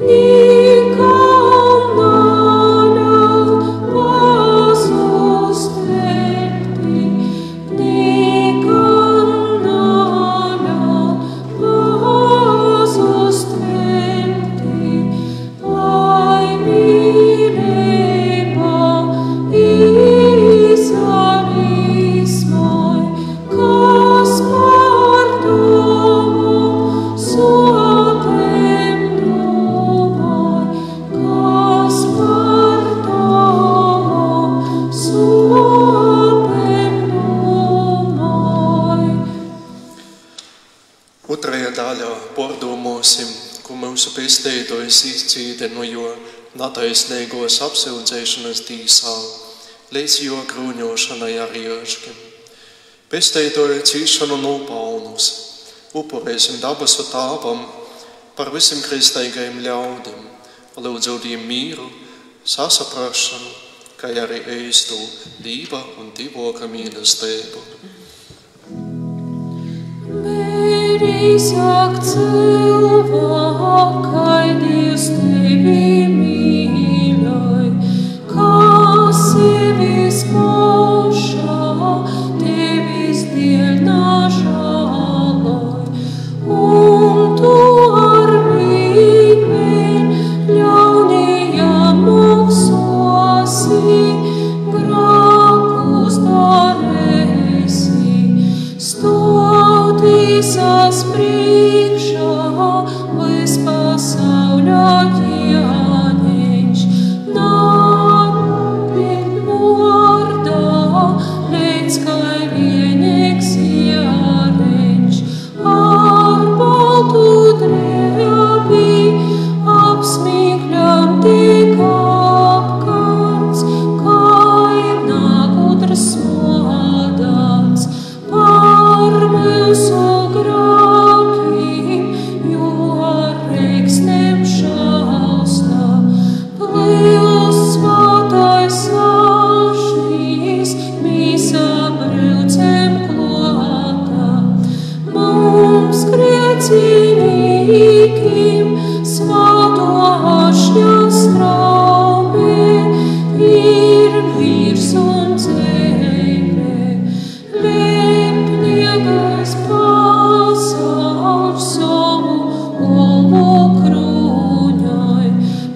nikam naļaut pazust telti, nikam naļaut pazust telti, lai mīlība izarīsmai, kas par domu sopēm domāj, kas par domu sopēm domāj. Otrajā daļā pārdomāsim, ko mūsu pestītājs izcīdinojo nataisnīgos apsūdzēšanas tīsā, līdz jo krūņošanai ar Jēžkim. Pestītāja cīšanu nopelnus, upurēsim dabasu tāvam par visiem kristīgajiem ļaudiem, lūdzot viņiem mīru, sasaprašanu, kā arī eistu Dīva un divoka mīlestību. Mērīsāk cilvēkai Dievs tevi mīļai, kā sevis pašā tevis dēļ nažālai, un tu ar vien ļaunajam maksāsi, grākus darēsi, stotīsas priekšā vis pasauļa ģiaņeņš, nāpīt vārdā, līdz kai vienīgs jāreņš, ar baltu drēbi apsmīkļam tik apkārts, kai nagudrs smodāts par mūsu grākiem, jo ar reiksnēm šaustā, plīvs svātais sašnīs, mīsa brūcēm klotā, mums grēcinīkim svāto ašņa straumē, ir vīrs un dzēve, lepniegais pasaules savu golvu krūņai,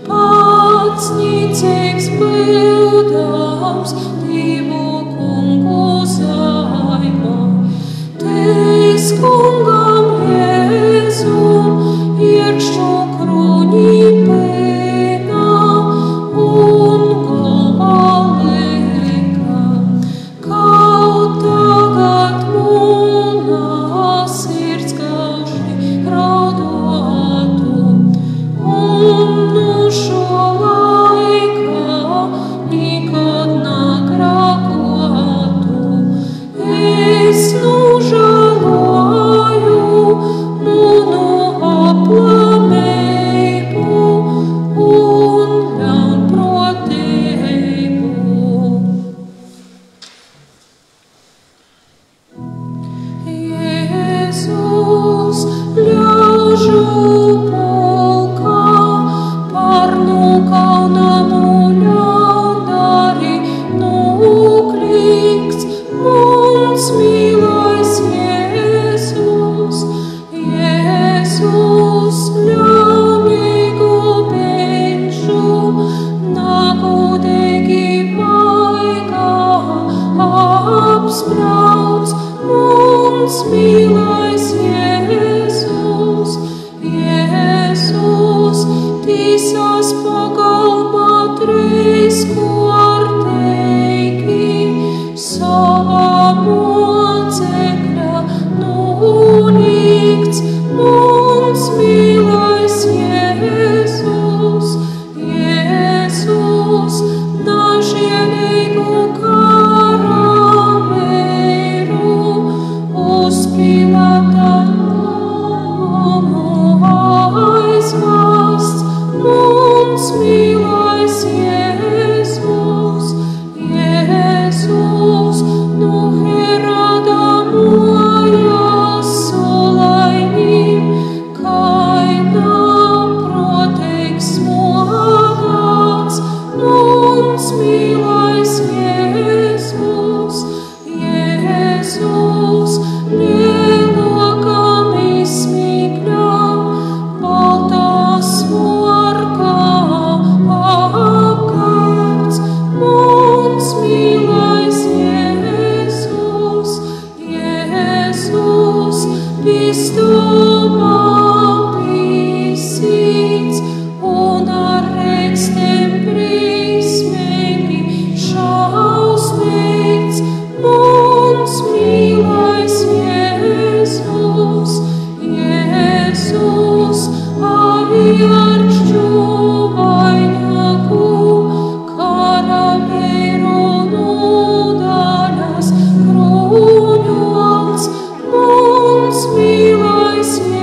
pats nicīgs bildams Divu kungu zaimā, teis kungam Jēzum iekšķu krūņi pēnā un galvā lēkā, kaut tagad mūnā sirds gauži raudotu, un nu šo laikā nikod nagrakotu. Es nu žēloju mūnu aplameibu un ļaunprātību. Jēzus ļaužu pulkā par nokaunamu ļaundari noklikts, mums mīlais Jēzus, Jēzus ļaunīgu benšu, nagudīgi vaigā apsprauc, mums mīlais Jēzus, Jēzus, tīsas pagalmā treis kārtīgi, savā mocekļa nolikts, mums mīlais Jēzus, Jēzus, nažienīgu karavēru uz Pilata namu aizvests, mums mīlais Jēzus, Jēzus, no Heroda mājās solainim, kainam proteiks smogāts, mums mīlais Jēzus, Jēzus, lielokam izsmīkļam, baltā svorkā apkārts, mums mīlais Jēzus, Jēzus, pistumam pisīts un ar rekstiem brīsmīgi šausmīgs, mums mīlais Jēzus, Jēzus, arī ar šķuvainaku karavēru nodaļas krūņots, mums mīlais Jēzus.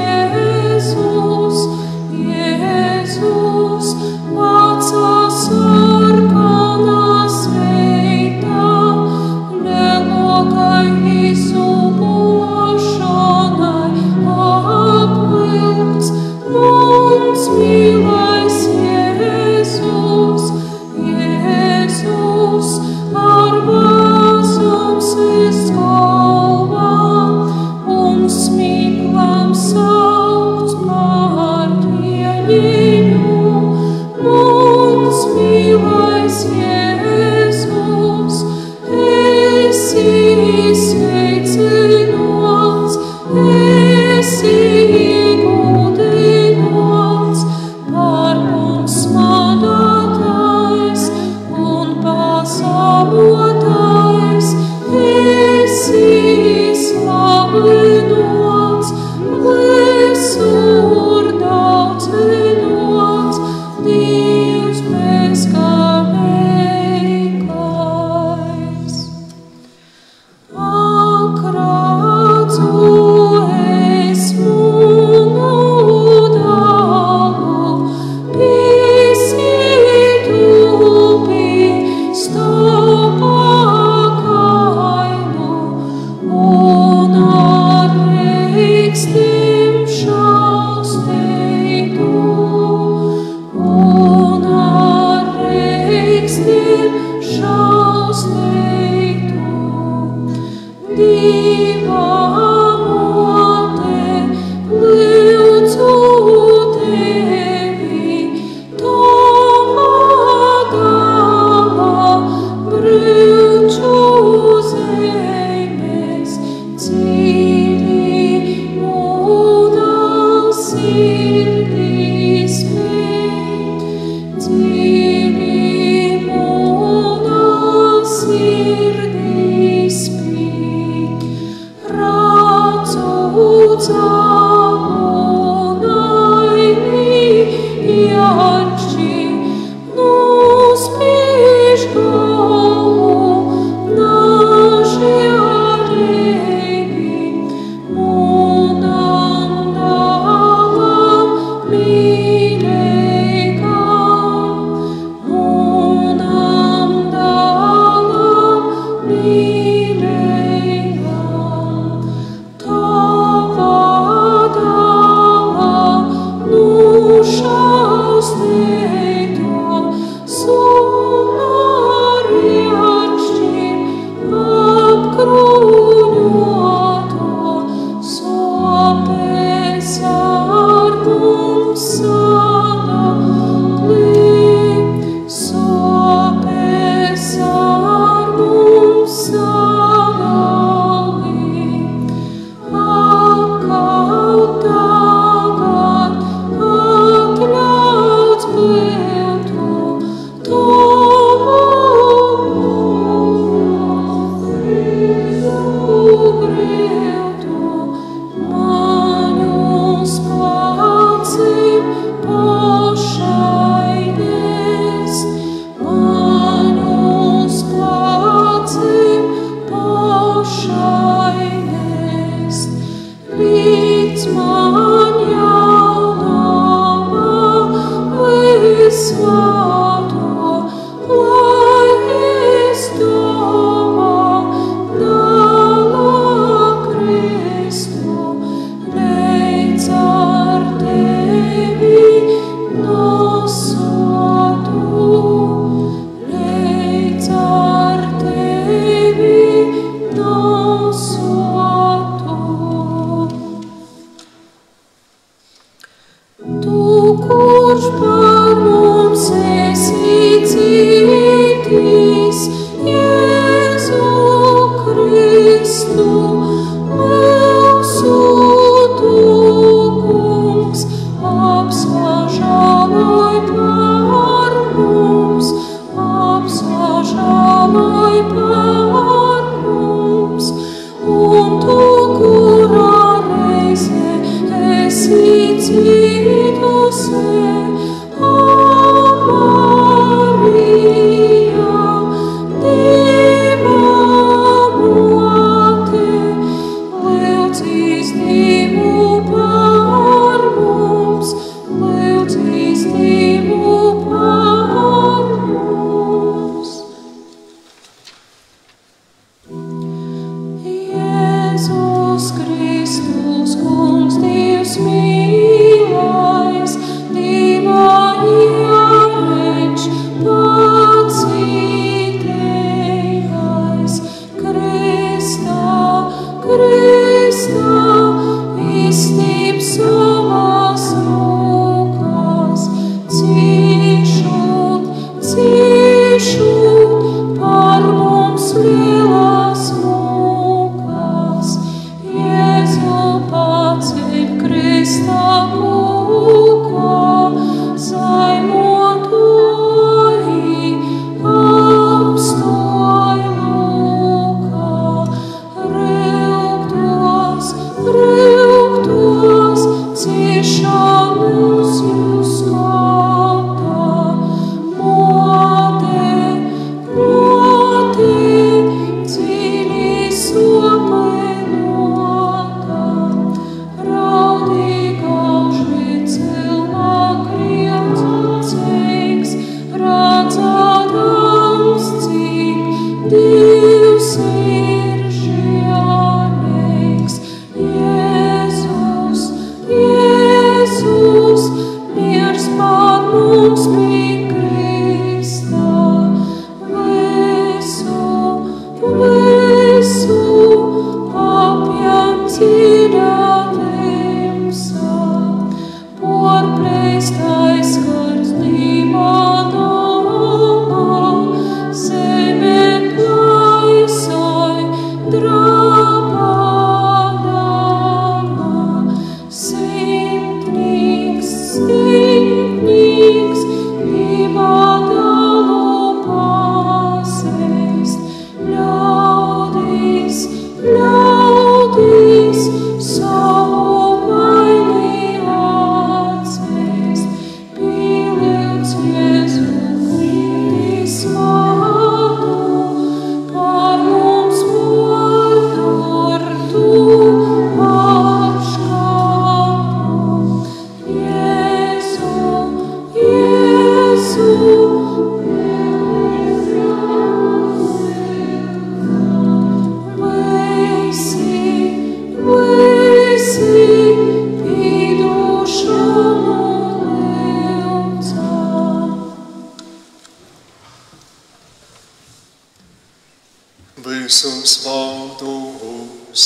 Tu, kurš par mums esi.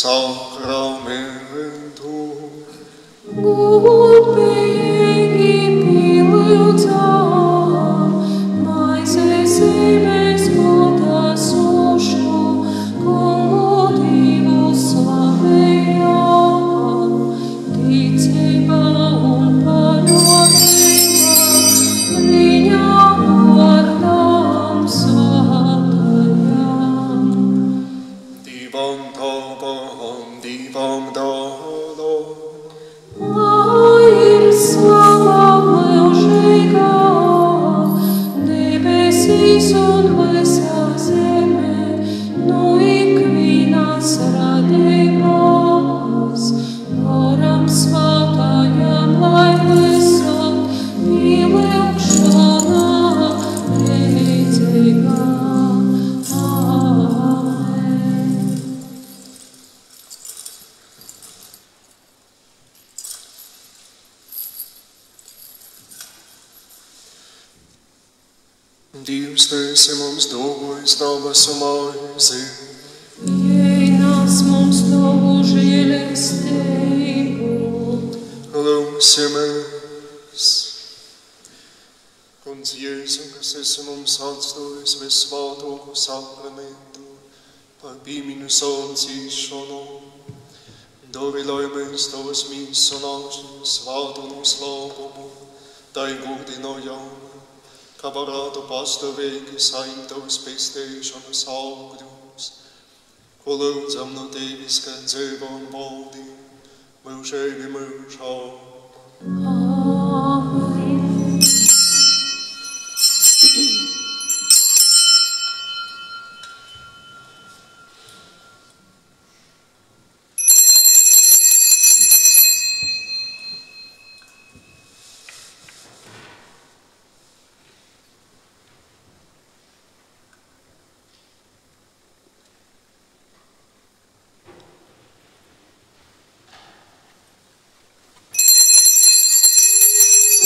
sakramentu. Godīgi pielūdzam, maizes zemes klātesošo, Kungu Dievu slavējam, ticība un paļāvība Viņa vārdam svētajam. Divam Tavam, Divam Dālam, Lai ir slava mūžīgā, debesīs un visā zemē, no ikvienas radības, varam svētajam, lai visur pielūgšana redzīgā. Amen. Dievs, Tu esi mums dāvājis dabasu maizi, Ienas mums tavu žēlastību, lūgsimies. Kungs Jēzu, kas esi mums atstājis visvētāko sakramentu par piemiņu sacīšanu, dāvi, lai mēs Tavas mīlestības svētu noslēpumu, tai godinājam, kā varētu pastāvīgi saņemt Tavas pestīšanas augļus, ko lūdzam no Tevis, kā dzīvo un valdi, mūžīgi mūžā. Amen.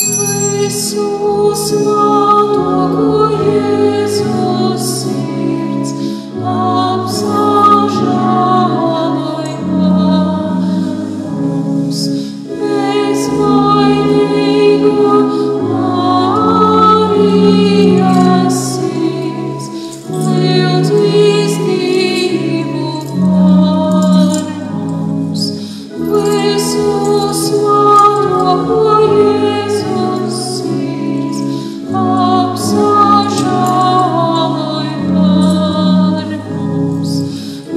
Visus svētāko Jēzus sirds apsažāloj mums, bezvainīgo Marijas sirds, lūdz Dievu par mums. Visus svētāko Jēzus sirds apsažāloj par mums,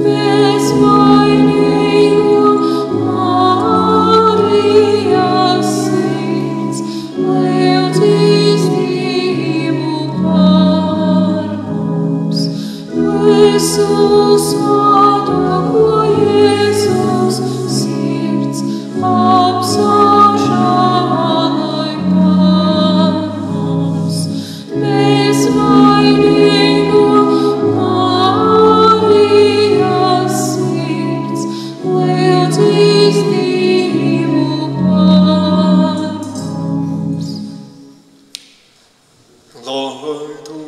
bezvainīgo Marijas sirds, lūdz Dievu par mums. Visus svētāko Jēzus sirds apsažāloj par mums, bezvainīgo Marijas sirds, lūdz Dievu par mums. Lai Tu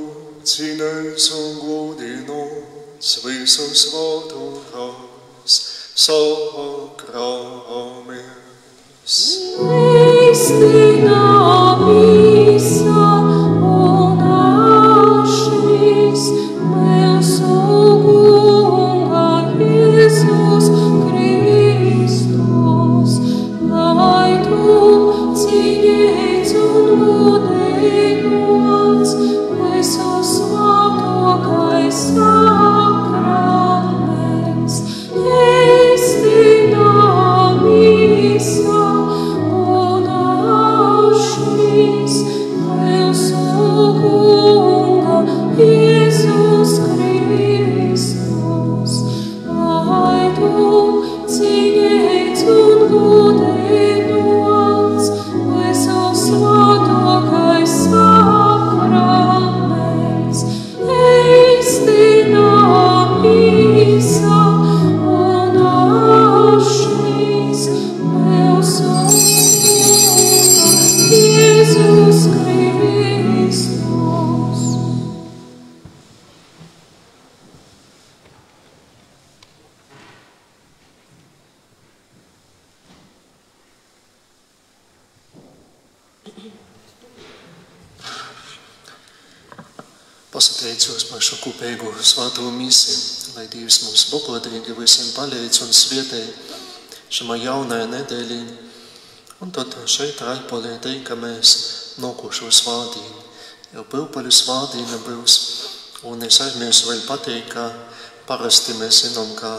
cīnēs un godinots visus svētākos sakramentus. Kristīna mīsa un ašņīs mūsu Kunga Jēzus Kristus, lai Tu cīnīts un godinots visus svētākais sakraments. Kristīna mīsa un ašņīs mūsu Kunga Jēzus Kristus, lai Tu cīnīts un godinots visus svētākais sakraments. Kristīna mīsa un ašņīs mūsu Kunga Jēzus Kristus. Pasateicos par šo kopīgo svēto misiju, lai Dievs mums bagotīgi visiem palīdz un svietē šamā jaunajā nedēļī. Un tad šeit Raipolī tiekamies nākošo svētdienu. Jau Pūpaļu svētdiena būs, un es aizmirsu vēl pateikt, ka parasti mēs zinām, ka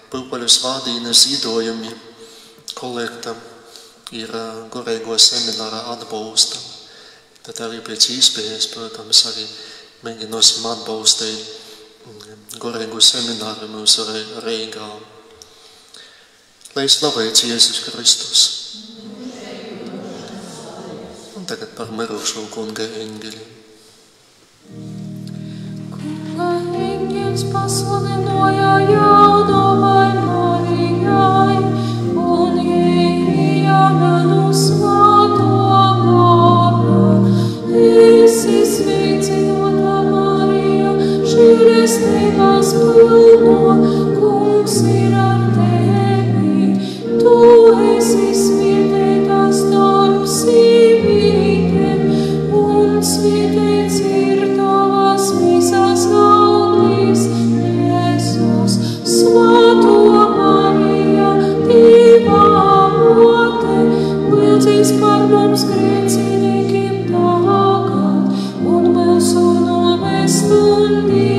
Pūpaļu svētdienas ziedojumi kolekta ir garīgo semināra atbalsta. Tad arī pēc iespējas, protams, arī mēģināsim atbalstīt garīgo semināru mūsu Reigā. Lai slavēts Jēzus Kristus. Un tagad par mirušo kunga eņģeli. Kunga eņģelis pasludināja jaunumai Marijai, un ieejamenu svēto garu. Esi sveicinota Marija, žēlestības pilno, Kungs ir ar tevi. Tu esi svētīta starp sīvītēm, un svētīts ir tavas visas auglis, Jēzus. Svētā Marija, Dieva mote, lūdz par mums grēciniekiem tagad un mūsu nāves stundī.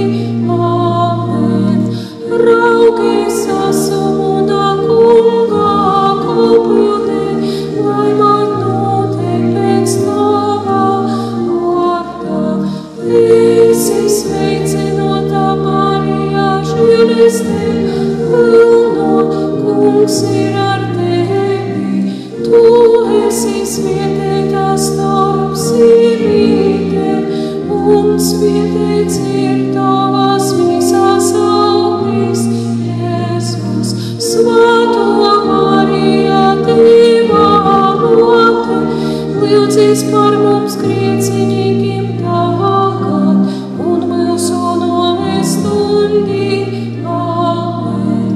Amen. Raugies asumuda kunga kopildē, lai man notiek pēc tava vārda. Esi sveicinota Marija, žēlestības pilno, Kungs ir ar tevi. Tu esi svētīta starp sīvītēm, un svētīts ir tavas visas auglis, Jēzus. Svētā Marija, Dieva mote, lūdz par mums grēciniekiem tagad un mūsu nāves stundī. Amen.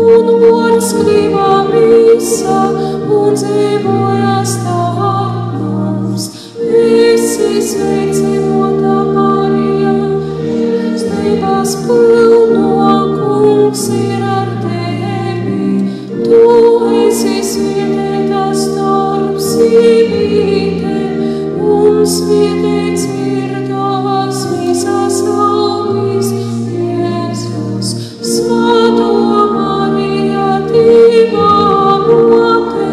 Un vārds kļuva mīsa un dzīvoja starp mums. Esi sveicinota Marija, žēlestības pilno, Kungs ir ar tevi. Tu esi svētīta starp sīvītēm, un svētīts ir tavas visas auglis, Jēzus. Svētā Marija, Dieva mote,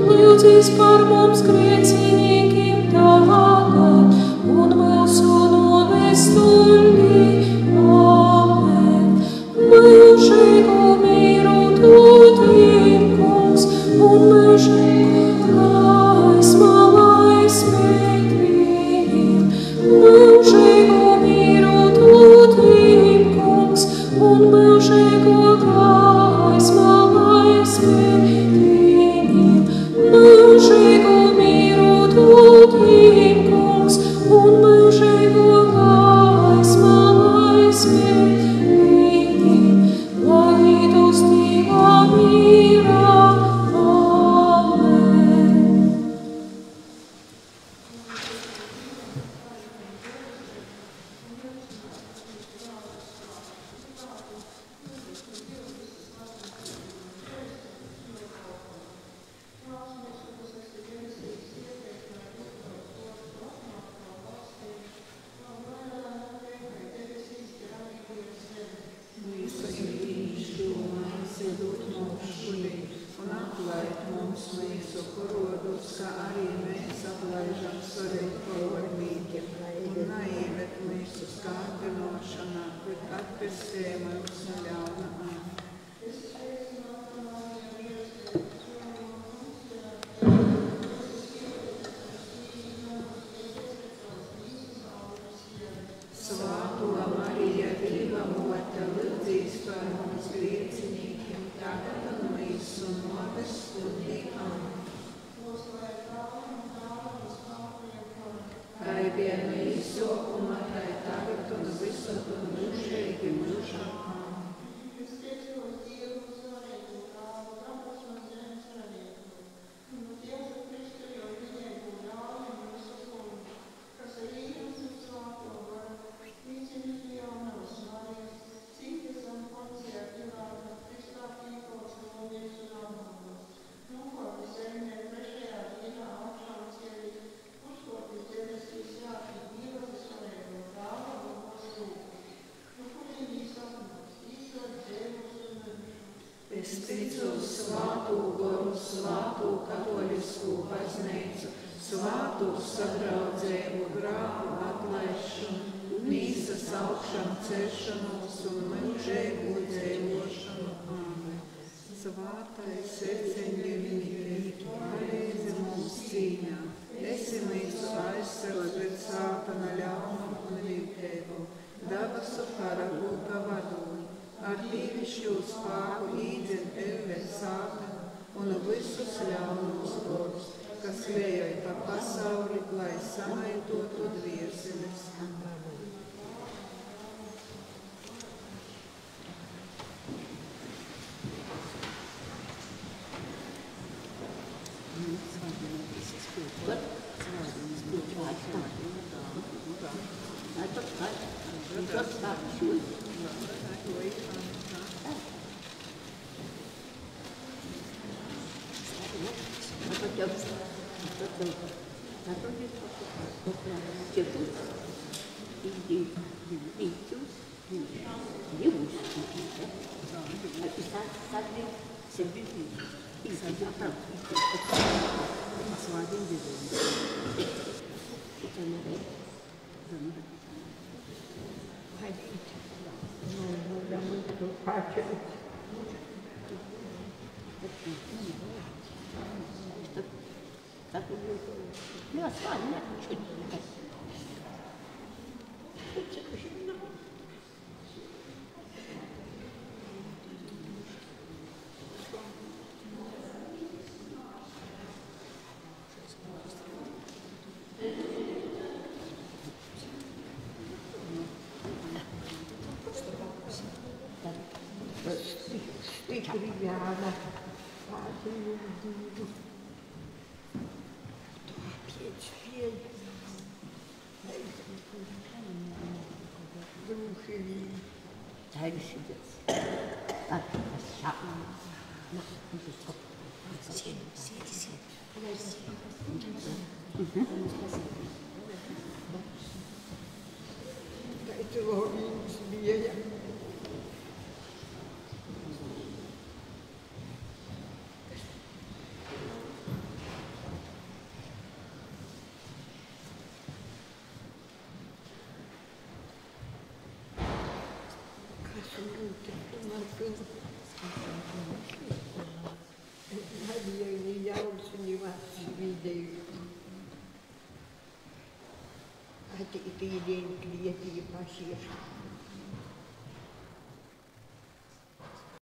lūdz par mums grēciniekiem tagad un mūsu nāves stundī. Amen. Mūžīgu mieru dod viņam, Kungs, un mūžīgu gaismu lai smēt viņam. Mūžīgu mieru dod viņam, Kungs, un mūžīgu gaismu lai smēt viņam. Mūžīgu mieru dod viņam, Kungs, un mūžīgu gaismu lai smēt viņam. Lai īt uz Dieva mīra. Amen. Un atlaid mums mūsu parodus, kā arī mēs atlaižam saviem parodnīkiem. Un neieved mūsu kārdinošanā, bet atpestē mums no ļauna. Svētā Marija, Dieva mote, lūdz par mums grēciniekiem tagad un mūsu nāves stundī. Amen. Kā bija no izsākuma, tā tagad un visur un mūžīgi mūžā. Amen. Kas ir īņus un svāto varu, sadraudzību, grāvu atlaišanu, mīsas augšanu, cešanos un mūžēgu dzīvošanu. Āmen. Svātais eceņģeļi, palīdzi mums cīņā. Esi mūsu aizsargs pret sātana ļaunumu un viltību. Dabasu karagūta vadoņi. Ar dievišķo spēku īdzen ellē sātanu un visus ļaunos godus, kas klējoja pa pasauli, lai samaitotu dvieseles. Obrigada. Hati itu yang dia pasyir.